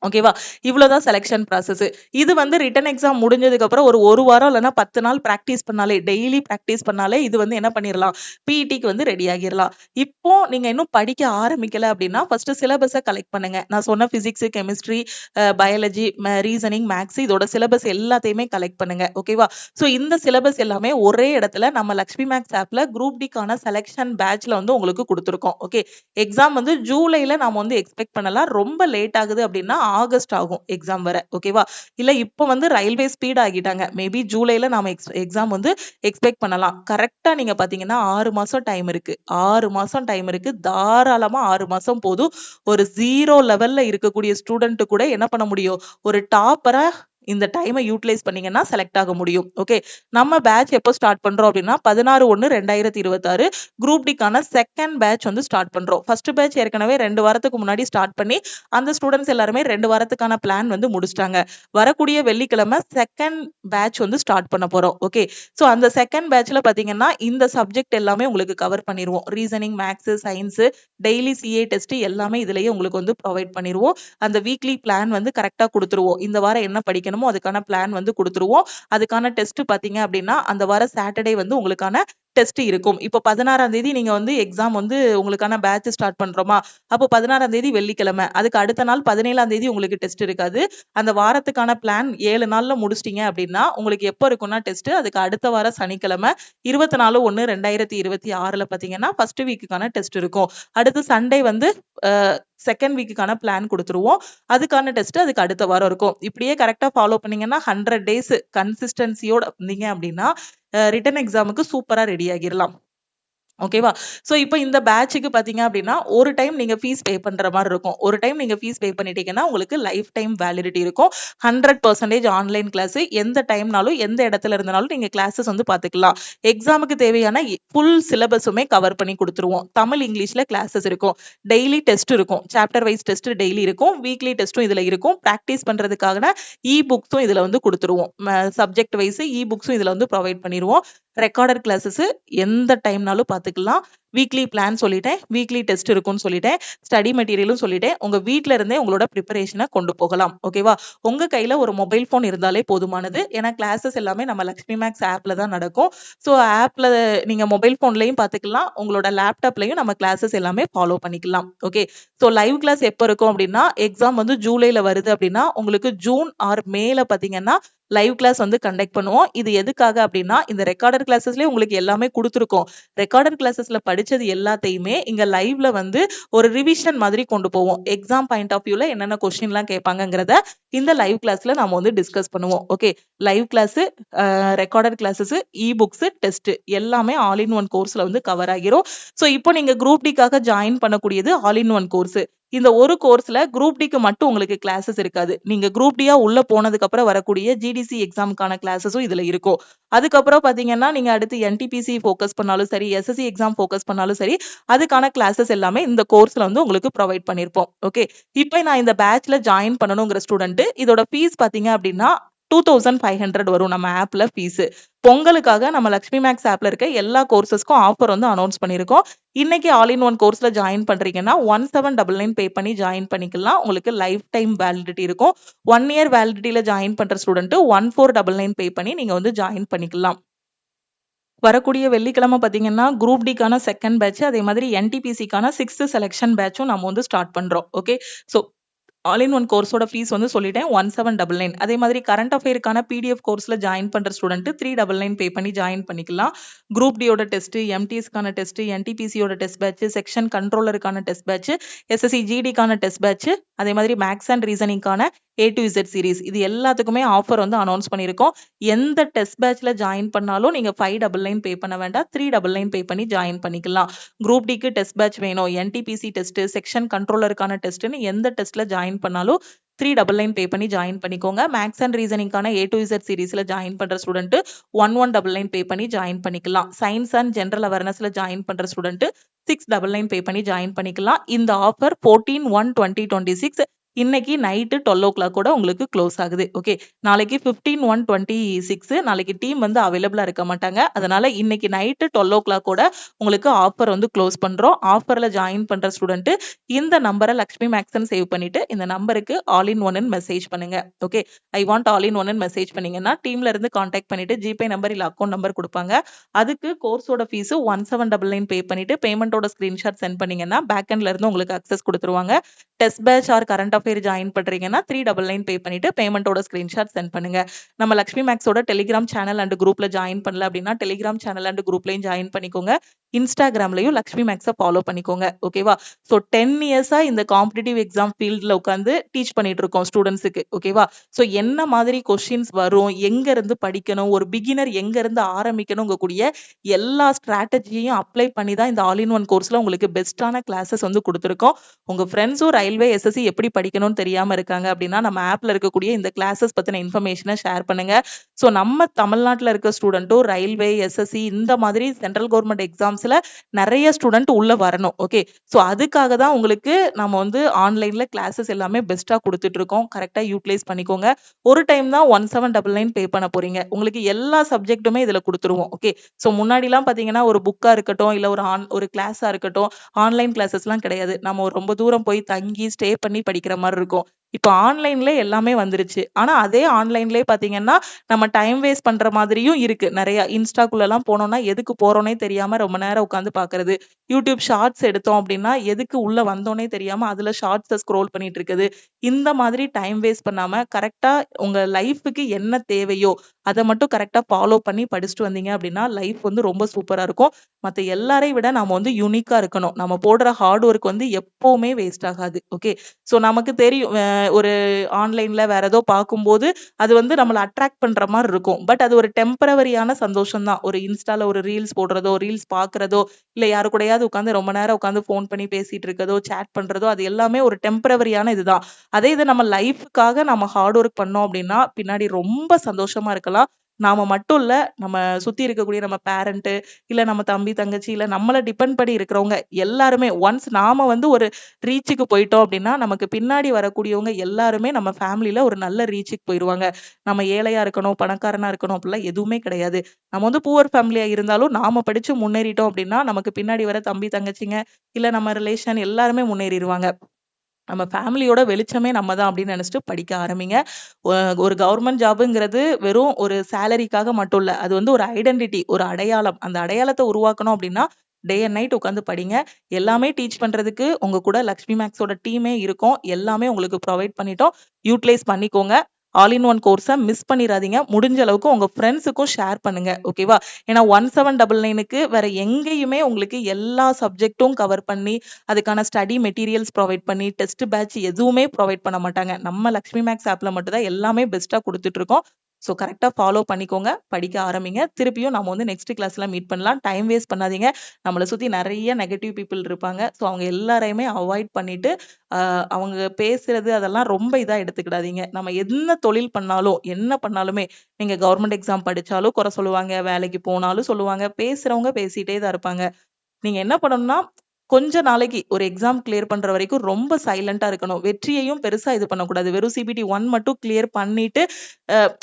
ஓகேவா? இவ்வளவுதான் செலக்ஷன் ப்ராசஸ். இது வந்து ரிட்டன் எக்ஸாம் முடிஞ்சதுக்கு அப்புறம் ஒரு வாரம் இல்லைன்னா 10 நாள் பிராக்டிஸ் பண்ணாலே, டெய்லி பிராக்டிஸ் பண்ணாலே இது வந்து என்ன பண்ணிடலாம், பிஇடிக்கு வந்து ரெடி ஆகிடலாம். இப்போ நீங்க இன்னும் படிக்க ஆரம்பிக்கல அப்படின்னா ஃபர்ஸ்ட் சிலபஸை கலெக்ட் பண்ணுங்க. நான் சொன்ன physics, chemistry, biology, reasoning, maths இதோட சிலபஸ் எல்லாத்தையுமே கலெக்ட் பண்ணுங்க. ஓகேவா? ஸோ இந்த சிலபஸ் எல்லாமே ஒரே இடத்துல நம்ம லக்ஷ்மி மேக்ஸ் ஆப்ல குரூப் டிக்கான செலக்ஷன் பேட்ச்ல வந்து உங்களுக்கு கொடுத்துருக்கோம். ஓகே, எக்ஸாம் வந்து ஜூலைல நாம வந்து எக்ஸ்பெக்ட் பண்ணலாம். ரொம்ப லேட் ஆகுது அப்படின்னா ஆகஸ்ட் ஆகும் எக்ஸாம் வர. ஓகேவா? இல்ல இப்போ வந்து ரயில்வே ஸ்பீட் ஆகிட்டாங்க. மேபி ஜூலைல நாம எக்ஸாம் வந்து எக்ஸ்பெக்ட் பண்ணலாம். கரெக்டா நீங்க பாத்தீங்கன்னா 6 மாசம் டைம் இருக்கு. 6 மாசம் டைம் இருக்கு. தாராளமா 6 மாசம் போதும். ஒரு 0 லெவல்ல இருக்கக்கூடிய ஸ்டூடெண்ட் கூட என்ன பண்ண முடியும், ஒரு டாப்பரா இந்த டைமை யூட்டிலைஸ் பண்ணீங்கன்னா செலக்ட் ஆக முடியும். ஓகே, நம்ம பேட்ச் எப்போ ஸ்டார்ட் பண்றோம் அப்படின்னா 16/1/2026 குரூப் டிக்கான செகண்ட் பேட்ச் வந்து ஸ்டார்ட் பண்றோம். ஃபர்ஸ்ட் பேட்ச் ஏற்கனவே 2 வாரத்துக்கு முன்னாடி ஸ்டார்ட் பண்ணி அந்த ஸ்டூடெண்ட்ஸ் எல்லாருமே 2 வாரத்துக்கான பிளான் வந்து முடிச்சிட்டாங்க. வரக்கூடிய வெள்ளிக்கிழமை செகண்ட் பேட்ச் வந்து ஸ்டார்ட் பண்ண போறோம். ஓகே, ஸோ அந்த செகண்ட் பேட்ச்ல பாத்தீங்கன்னா இந்த சப்ஜெக்ட் எல்லாமே உங்களுக்கு கவர் பண்ணிடுவோம். Reasoning, maths, science, daily CA test எல்லாமே இதுலயே உங்களுக்கு வந்து ப்ரொவைட் பண்ணிடுவோம். அந்த வீக்லி பிளான் வந்து கரெக்டா கொடுத்துருவோம். இந்த வாரம் என்ன படிக்கணுமோ அதுக்கான பிளான் வந்து கொடுத்துருவோம். அதுக்கான டெஸ்ட் பாத்தீங்க அப்படின்னா அந்த வாரம் சாட்டர்டே வந்து உங்களுக்கான டெஸ்ட் இருக்கும். இப்போ 16ஆம் தேதி நீங்க வந்து எக்ஸாம் வந்து உங்களுக்கான பேட்ச் ஸ்டார்ட் பண்றோமா, அப்போ 16ஆம் தேதி வெள்ளிக்கிழமை, அதுக்கு அடுத்த நாள் 17ஆம் தேதி உங்களுக்கு டெஸ்ட் இருக்காது. அந்த வாரத்துக்கான பிளான் 7 நாள்ல முடிச்சிட்டீங்க அப்படின்னா உங்களுக்கு எப்போ இருக்கும்னா டெஸ்ட், அதுக்கு அடுத்த வாரம் சனிக்கிழமை 24/1/2026 பாத்தீங்கன்னா ஃபர்ஸ்ட் வீக்குக்கான டெஸ்ட் இருக்கும். அடுத்து சண்டே வந்து செகண்ட் வீக்குக்கான பிளான் கொடுத்துருவோம். அதுக்கான டெஸ்ட் அதுக்கு அடுத்த வாரம் இருக்கும். இப்படியே கரெக்டா ஃபாலோ பண்ணீங்கன்னா 100 டேஸ் கன்சிஸ்டன்சியோட இருந்தீங்க அப்படின்னா ரிட்டன் எக்ஸாமுக்கு சூப்பரா ரெடி ஆகிடலாம். ஓகேவா? சோ இப்போ இந்த பேட்சுக்கு பாத்தீங்க அப்படின்னா ஒரு டைம் நீங்க ஃபீஸ் பே பண்ற மாதிரி இருக்கும். ஒரு டைம் நீங்க ஃபீஸ் பே பண்ணிட்டீங்கன்னா உங்களுக்கு லைஃப் டைம் வேலிடிட்டி இருக்கும். 100% ஆன்லைன் கிளாஸ். எந்த டைம்னாலும் எந்த இடத்துல இருந்தாலும் நீங்க கிளாஸஸ் வந்து பாத்துக்கலாம். எக்ஸாமுக்கு தேவையான ஃபுல் சிலபஸுமே கவர் பண்ணி கொடுத்துருவோம். தமிழ், இங்கிலீஷ்ல கிளாஸஸ் இருக்கும். டெய்லி டெஸ்ட் இருக்கும். சாப்டர் வைஸ் டெஸ்ட் டெய்லி இருக்கும். வீக்லி டெஸ்ட்டும் இதுல இருக்கும். பிராக்டிஸ் பண்றதுக்கான இ புக்ஸும் இதுல வந்து கொடுத்துருவோம். சப்ஜெக்ட் வைஸ் இ புக்ஸும் இதுல வந்து ப்ரொவைட் பண்ணிடுவோம். ரெக்கார்டட் கிளாஸஸ் எந்த டைம்னாலும் பாத்துக்கலாம். வீக்லி பிளான் சொல்லிட்டேன், வீக்லி டெஸ்ட் இருக்கும்னு சொல்லிட்டேன், ஸ்டடி மெட்டீரியலும் சொல்லிட்டேன். உங்க வீட்ல இருந்தே உங்களோட ப்ரிப்பரேஷனை கொண்டு போகலாம். ஓகேவா? உங்க கையில ஒரு மொபைல் போன் இருந்தாலே போதுமானது. ஏன்னா கிளாஸஸ் எல்லாமே நம்ம லக்ஷ்மி மேக்ஸ் ஆப்ல தான் நடக்கும். ஸோ ஆப்ல நீங்க மொபைல் போன்லயும் பாத்துக்கலாம், உங்களோட லேப்டாப்லயும் நம்ம கிளாஸஸ் எல்லாமே ஃபாலோ பண்ணிக்கலாம். ஓகே, ஸோ லைவ் கிளாஸ் எப்போ இருக்கும் அப்படின்னா எக்ஸாம் வந்து ஜூலைல வருது அப்படின்னா உங்களுக்கு ஜூன் ஆர் மேல பாத்தீங்கன்னா லைவ் கிளாஸ் வந்து கண்டக்ட் பண்ணுவோம். இது எதுக்காக அப்படின்னா இந்த ரெக்கார்டட் கிளாஸஸ்லயே உங்களுக்கு எல்லாமே கொடுத்துருக்கோம். ரெக்கார்டட் கிளாஸஸ்ல படிச்சது எல்லாத்தையுமே இங்க லைவ்ல வந்து ஒரு ரிவிஷன் மாதிரி கொண்டு போவோம். எக்ஸாம் பாயிண்ட் ஆஃப் வியூல என்னென்ன கொஸ்டின் எல்லாம் கேட்பாங்கிறத இந்த லைவ் கிளாஸ்ல நாம வந்து டிஸ்கஸ் பண்ணுவோம். Okay, live class, recorded classes, e books, test எல்லாமே ஆல் இன் ஒன் கோர்ஸ்ல வந்து கவர் ஆகிரும். ஸோ இப்போ நீங்க குரூப் டிக்காக ஜாயின் பண்ணக்கூடியது ஆல் இன் ஒன் கோர்ஸ். இந்த ஒரு கோர்ஸ்ல குரூப் டிக்கு மட்டும் உங்களுக்கு கிளாஸஸ் இருக்காது. நீங்க குரூப் டியா உள்ள போனதுக்கு அப்புறம் வரக்கூடிய ஜிடிசி எக்ஸாமுக்கான கிளாஸஸும் இதுல இருக்கும். அதுக்கப்புறம் பாத்தீங்கன்னா நீங்க அடுத்து என்டிபிசி ஃபோக்கஸ் பண்ணாலும் சரி, எஸ்எஸ்சி எக்ஸாம் ஃபோக்கஸ் பண்ணாலும் சரி, அதுக்கான கிளாஸஸ் எல்லாமே இந்த கோர்ஸ்ல வந்து உங்களுக்கு ப்ரொவைட் பண்ணிருப்போம். ஓகே, இப்போ நான் இந்த பேட்ச்ல ஜாயின் பண்ணணுங்கிற ஸ்டூடெண்ட் இதோட ஃபீஸ் பாத்தீங்க அப்படின்னா 2500 வரும் நம்ம ஆப்ல ஃபீஸ். பொங்கலுக்காக நம்ம லக்ஷ்மி மேக்ஸ் ஆப்ல இருக்க எல்லா கோர்சஸ்க்கும் ஆஃபர் வந்து அனௌன்ஸ் பண்ணிருக்கோம். இன்னைக்கு ஆல் இன் ஒன் கோர்ஸ்ல ஜாயின் பண்றீங்கன்னா 1799 பே பண்ணி ஜாயின் பண்ணிக்கலாம். உங்களுக்கு லைஃப் டைம் வேலிடிட்டி இருக்கும். 1 இயர் வேலிடிட்டியில ஜாயின் பண்ற ஸ்டூடெண்ட் 1499 பே பண்ணி நீங்க வந்து ஜாயின் பண்ணிக்கலாம். வரக்கூடிய வெள்ளிக்கிழமை பாத்தீங்கன்னா குரூப் டிக்கான செகண்ட் பேட்ச், அதே மாதிரி என்டிபிசிக்கான 6th செலக்ஷன் பேட்சும் நம்ம வந்து ஸ்டார்ட் பண்றோம். Okay, so all in one கோர்ஸோட ஃபீஸ் வந்து சொல்லிட்டேன் 1799. அதே மாதிரி கரண்ட் அஃபேருக்கான பிடிஎஃப் கோர்ஸ்ல ஜாயின் பண்ற ஸ்டூடெண்ட் 399 பே பண்ணி ஜாயின் பண்ணிக்கலாம். குரூப் டியோட டெஸ்ட், எம்டிஎஸ்க்கான டெஸ்ட், என்டிபிசியோட டெஸ்ட் பேட்ச், செக்ஷன் கண்ட்ரோலருக்கான டெஸ்ட் பேட்ச், எஸ்எஸ்சி ஜிடிக்கான டெஸ்ட் பேட்ச், அதே மாதிரி மேக்ஸ் அண்ட் ரீசனிங்கான A to Z சீரிஸ், இது எல்லாத்துக்குமே ஆஃபர் வந்து அனௌன்ஸ் பண்ணியிருக்கோம். எந்த டெஸ்ட் பேட்ச்ல ஜாயின் பண்ணாலும் நீங்க 599 பே பண்ண வேண்டாம், 399 பே பண்ணி ஜாயின் பண்ணிக்கலாம். குரூப் டிக்கு டெஸ்ட் பேட்ச் வேணும், என்டிபிசி டெஸ்ட், செக்ஷன் கண்ட்ரோலருக்கான டெஸ்ட்னு எந்த டெஸ்ட்ல ஜாயின் பண்ணாலும் 399 பே பண்ணி ஜாயின் பண்ணிக்கோங்க. மேக்ஸ் அண்ட் ரீசனிங்கான A to Z சீரிஸ்ல ஜாயின் பண்ற ஸ்டூடெண்ட் 1199 பே பண்ணி ஜாயின் பண்ணிக்கலாம். சயின்ஸ் அண்ட் ஜெனரல் அவேர்னஸ்ல ஜாயின் பண்ற ஸ்டூடெண்ட் 699 பே பண்ணி ஜாயின் பண்ணிக்கலாம். இந்த ஆஃபர் 14/1/2026 இன்னைக்கு நைட்டு 12 o'clock கூட உங்களுக்கு க்ளோஸ் ஆகுது. ஓகே, நாளைக்கு 15/1/26 நாளைக்கு டீம் வந்து அவைலபிளா இருக்க மாட்டாங்க. அதனால இன்னைக்கு நைட்டு 12 o'clock கூட உங்களுக்கு ஆஃபர் வந்து க்ளோஸ் பண்றோம். ஆஃபர்ல ஜாயின் பண்ற ஸ்டூடெண்ட் இந்த நம்பரை லக்ஷ்மி மேக்ஸ்ன்னு சேவ் பண்ணிட்டு இந்த நம்பருக்கு ஆல் இன் ஒன்னு மெசேஜ் பண்ணுங்க. Okay, I want all in one message பண்ணீங்கன்னா டீம்ல இருந்து கான்டாக்ட் பண்ணிட்டு ஜிபே நம்பர் இல்ல அக்கௌண்ட் நம்பர் கொடுப்பாங்க. அதுக்கு கோர்ஸோட ஃபீஸ் 1799 பே பண்ணிட்டு பேமெண்டோட ஸ்கிரீன்ஷாட் சென்ட் பண்ணீங்கன்னா பேக் எண்ட்ல இருந்து உங்களுக்கு அக்சஸ் கொடுத்துருவாங்க. Test batch or current affair join பண்றீங்கன்னா 399 பே பண்ணிட்டு பேமெண்டோட ஸ்கிரீன்ஷாட் சென்ட் பண்ணுங்க. நம்ம லக்ஷ்மி மேக்ஸோட டெலிகிராம் சேனல் அண்ட் குரூப்ல ஜாயின் பண்ணல அப்படின்னா டெலிகிராம் சேனல் அண்ட் குரூப்லயும் ஜாயின் பண்ணிக்கோங்க. இன்ஸ்டாகிராம்லயும் லக்ஷ்மி மேக்ஸை ஃபாலோ பண்ணிக்கோங்க. ஓகேவா? ஸோ 10 இயர்ஸா இந்த காம்படிட்டிவ் எக்ஸாம் ஃபீல்ட்ல உட்காந்து டீச் பண்ணிட்டு இருக்கோம் ஸ்டூடெண்ட்ஸுக்கு. ஓகேவா? ஸோ என்ன மாதிரி கொஸ்டின்ஸ் வரும், எங்க இருந்து படிக்கணும், ஒரு பிகினர் எங்க இருந்து ஆரம்பிக்கணுங்க கூடிய எல்லா ஸ்ட்ராட்டஜியையும் அப்ளை பண்ணி தான் இந்த ஆல் இன் ஒன் கோர்ஸ்ல உங்களுக்கு பெஸ்டான கிளாஸஸ் வந்து கொடுத்துருக்கோம். உங்க ஃப்ரெண்ட்ஸும் ரயில்வே எஸ்எஸ்சி எப்படி படிக்கணும்னு தெரியாம இருக்காங்க அப்படின்னா நம்ம ஆப்ல இருக்கக்கூடிய இந்த கிளாஸஸ் பத்தின இன்ஃபர்மேஷனை ஷேர் பண்ணுங்க. ஸோ நம்ம தமிழ்நாட்டில் இருக்க ஸ்டூடெண்ட்டும் ரயில்வே எஸ்எஸ்சி இந்த மாதிரி சென்ட்ரல் கவர்மெண்ட் எக்ஸாம்ஸ்ல நிறைய ஸ்டூடெண்ட் உள்ள வரணும். ஓகே, ஸோ அதுக்காக தான் உங்களுக்கு நம்ம வந்து ஆன்லைன்ல கிளாஸஸ் எல்லாமே பெஸ்டா கொடுத்துட்டு இருக்கோம். கரெக்டா யூட்டிலைஸ் பண்ணிக்கோங்க. ஒரு டைம் தான் 1799 பே பண்ண போறீங்க. உங்களுக்கு எல்லா சப்ஜெக்ட்டுமே இதுல கொடுத்துருவோம். ஓகே, ஸோ முன்னாடிலாம் பாத்தீங்கன்னா ஒரு புக்கா இருக்கட்டும் இல்ல ஒரு கிளாஸா இருக்கட்டும் ஆன்லைன் கிளாஸஸ்லாம் கிடையாது. நம்ம ரொம்ப தூரம் போய் தங்கி ஸ்டே பண்ணி படிக்கிற மாதிரி இருக்கும். இப்போ ஆன்லைன்ல எல்லாமே வந்துருச்சு. ஆனா அதே ஆன்லைன்லயே பாத்தீங்கன்னா நம்ம டைம் வேஸ்ட் பண்ற மாதிரியும் இருக்கு. நிறைய இன்ஸ்டாக்குள்ள எல்லாம் போனோம்னா எதுக்கு போறோனே தெரியாம ரொம்ப நேரம் உட்காந்து பாக்குறது. யூடியூப் ஷார்ட்ஸ் எடுத்தோம் அப்படின்னா எதுக்கு உள்ள வந்தோனே தெரியாம அதுல ஷார்ட்ஸ் ஸ்க்ரோல் பண்ணிட்டு இருக்குது. இந்த மாதிரி டைம் வேஸ்ட் பண்ணாம கரெக்டா உங்க லைஃபுக்கு என்ன தேவையோ அதை மட்டும் கரெக்டா ஃபாலோ பண்ணி படிச்சுட்டு வந்தீங்க அப்படின்னா லைஃப் வந்து ரொம்ப சூப்பரா இருக்கும். மத்த எல்லாரையும் விட நாம வந்து யூனிக்கா இருக்கணும். நம்ம போடுற ஹார்ட் ஒர்க் வந்து எப்பவுமே வேஸ்ட் ஆகாது. ஓகே, ஸோ நமக்கு தெரியும் ஒரு ஆன்லைன்ல வேற ஏதோ பார்க்கும்போது அது வந்து நம்மளை அட்ராக்ட் பண்ற மாதிரி இருக்கும். பட் அது ஒரு டெம்பரவரியான சந்தோஷம் தான். ஒரு இன்ஸ்டால ஒரு ரீல்ஸ் போடுறதோ ரீல்ஸ் பாக்குறதோ இல்ல யாரு கூடயாவது உட்காந்து ரொம்ப நேரம் உட்காந்து ஃபோன் பண்ணி பேசிட்டு இருக்கதோ சேட் பண்றதோ அது எல்லாமே ஒரு டெம்பரவரியான இதுதான். அதே இது நம்ம லைஃபுக்காக நம்ம ஹார்ட் ஒர்க் பண்ணோம் அப்படின்னா பின்னாடி ரொம்ப சந்தோஷமா இருக்கலாம். நாம மட்டும் இல்ல, நம்ம சுத்தி இருக்கக்கூடிய நம்ம பேரண்ட் இல்ல நம்ம தம்பி தங்கச்சி இல்ல நம்மள டிபெண்ட் பண்ணி இருக்கிறவங்க எல்லாருமே ஒன்ஸ் நாம வந்து ஒரு ரீச்சுக்கு போயிட்டோம் அப்படின்னா நமக்கு பின்னாடி வரக்கூடியவங்க எல்லாருமே நம்ம ஃபேமிலியில ஒரு நல்ல ரீச்சுக்கு போயிருவாங்க. நம்ம ஏழையா இருக்கணும் பணக்காரனா இருக்கணும் அப்படிலாம் எதுவுமே கிடையாது. நம்ம வந்து புவர் ஃபேமிலியா இருந்தாலும் நாம படிச்சு முன்னேறிட்டோம் அப்படின்னா நமக்கு பின்னாடி வர தம்பி தங்கச்சிங்க இல்ல நம்ம ரிலேஷன் எல்லாருமே முன்னேறிடுவாங்க. நம்ம ஃபேமிலியோட வெளிச்சமே நம்ம தான் அப்படின்னு நினைச்சிட்டு படிக்க ஆரம்பிங்க. ஒரு கவர்மெண்ட் ஜாபுங்கிறது வெறும் ஒரு சேலரிக்காக மட்டும் இல்ல. அது வந்து ஒரு ஐடென்டிட்டி, ஒரு அடையாளம். அந்த அடையாளத்தை உருவாக்கணும் அப்படின்னா டே அண்ட் நைட் உட்காந்து படிங்க. எல்லாமே டீச் பண்றதுக்கு உங்க கூட லக்ஷ்மி மேக்ஸோட டீமே இருக்கும். எல்லாமே உங்களுக்கு ப்ரொவைட் பண்ணிட்டோம். யூட்டிலைஸ் பண்ணிக்கோங்க. ஆல் இன் ஒன் கோர்ஸை மிஸ் பண்ணிடாதீங்க. முடிஞ்ச அளவுக்கு உங்க ஃப்ரெண்ட்ஸுக்கும் ஷேர் பண்ணுங்க. ஓகேவா? ஏன்னா 1799க்கு வேற எங்கேயுமே உங்களுக்கு எல்லா சப்ஜெக்டும் கவர் பண்ணி அதுக்கான ஸ்டடி மெட்டீரியல்ஸ் ப்ரொவைட் பண்ணி டெஸ்ட் பேட்ச் எதுவுமே ப்ரொவைட் பண்ண மாட்டாங்க. நம்ம லக்ஷ்மி மேக்ஸ் ஆப்ல மட்டும் தான் எல்லாமே பெஸ்டா கொடுத்துட்டு இருக்கோம். ஸோ கரெக்டா ஃபாலோ பண்ணிக்கோங்க. படிக்க ஆரம்பிங்க. திருப்பியும் நம்ம வந்து நெக்ஸ்ட் கிளாஸ்ல மீட் பண்ணலாம். டைம் வேஸ்ட் பண்ணாதீங்க. நம்மளை சுத்தி நிறைய நெகட்டிவ் பீப்புள் இருப்பாங்க. ஸோ அவங்க எல்லாரையுமே அவாய்ட் பண்ணிட்டு அவங்க பேசுறது அதெல்லாம் ரொம்ப இதா எடுத்துக்கிடாதீங்க. நம்ம என்ன தொழில் பண்ணாலும் என்ன பண்ணாலுமே நீங்க கவர்மெண்ட் எக்ஸாம் படிச்சாலும் குறை சொல்லுவாங்க, வேலைக்கு போனாலும் சொல்லுவாங்க, பேசுறவங்க பேசிட்டே தான் இருப்பாங்க. நீங்க என்ன பண்ணணும்னா கொஞ்ச நாளைக்கு ஒரு எக்ஸாம் கிளியர் பண்ற வரைக்கும் ரொம்ப சைலண்டா இருக்கணும். வெற்றியையும் பெருசா இது பண்ணக்கூடாது. வெறும் CBT 1 மட்டும் கிளியர் பண்ணிட்டு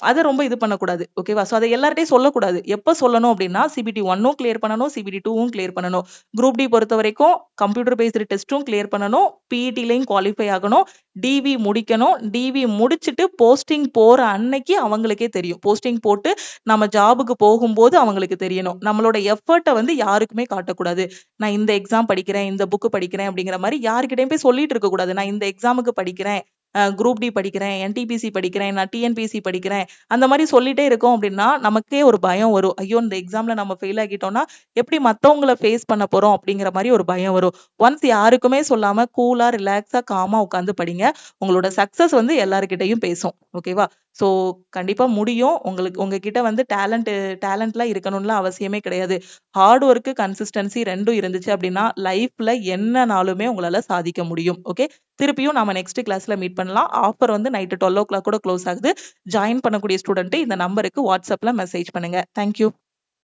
அதை ரொம்ப இது பண்ணக்கூடாது. ஓகேவா? ஸோ அதை எல்லார்ட்டையும் சொல்லக்கூடாது. எப்ப சொல்லணும் அப்படின்னா CBT 1ம் கிளியர் பண்ணணும், CBT 2ம் கிளியர் பண்ணணும். குரூப் டி பொறுத்த வரைக்கும் கம்ப்யூட்டர் பேஸ்டு டெஸ்ட்டும் கிளியர் பண்ணணும், PETலையும் குவாலிஃபை ஆகணும், DV முடிக்கணும். DV முடிச்சுட்டு போஸ்டிங் போற அன்னைக்கு அவங்களுக்கே தெரியும். போஸ்டிங் போட்டு நம்ம ஜாபுக்கு போகும்போது அவங்களுக்கு தெரியணும். நம்மளோட எஃபர்ட்டை வந்து யாருக்குமே காட்டக்கூடாது. நான் இந்த எக்ஸாம் படிக்கிறேன், இந்த புக் படிக்கிறேன் அப்படிங்கிற மாதிரி யாருக்கிட்டையும் போய் சொல்லிட்டு இருக்க கூடாது. நான் இந்த எக்ஸாமுக்கு படிக்கிறேன், குரூப் டி படிக்கிறேன், NTPC படிக்கிறேன், நான் TNPC படிக்கிறேன், அந்த மாதிரி சொல்லிட்டே இருக்கோம் அப்படின்னா நமக்கே ஒரு பயம் வரும். ஐயோ இந்த எக்ஸாம்ல நம்ம ஃபெயில் ஆகிட்டோம்னா எப்படி மத்தவங்கள ஃபேஸ் பண்ண போறோம் அப்படிங்கிற மாதிரி ஒரு பயம் வரும். ஒன்ஸ் யாருக்குமே சொல்லாம கூலா ரிலாக்ஸா காமா உட்காந்து படிங்க. உங்களோட சக்சஸ் வந்து எல்லாருக்கிட்டையும் பேசும். ஓகேவா? ஸோ கண்டிப்பா முடியும். உங்ககிட்ட வந்து டேலண்ட்லாம் இருக்கணும்லாம் அவசியமே கிடையாது. ஹார்ட் ஒர்க்கு கன்சிஸ்டன்சி ரெண்டும் இருந்துச்சு அப்படின்னா லைஃப்ல என்னனாலுமே உங்களால சாதிக்க முடியும். ஓகே, திருப்பியும் நாம நெக்ஸ்ட் கிளாஸ்ல மீட் பண்ணலாம். ஆஃபர் வந்து நைட்டு 12 o'clock கூட க்ளோஸ் ஆகுது. ஜாயின் பண்ணக்கூடிய ஸ்டூடெண்ட் இந்த நம்பருக்கு வாட்ஸ்அப்ல மெசேஜ் பண்ணுங்க. தேங்க்யூ.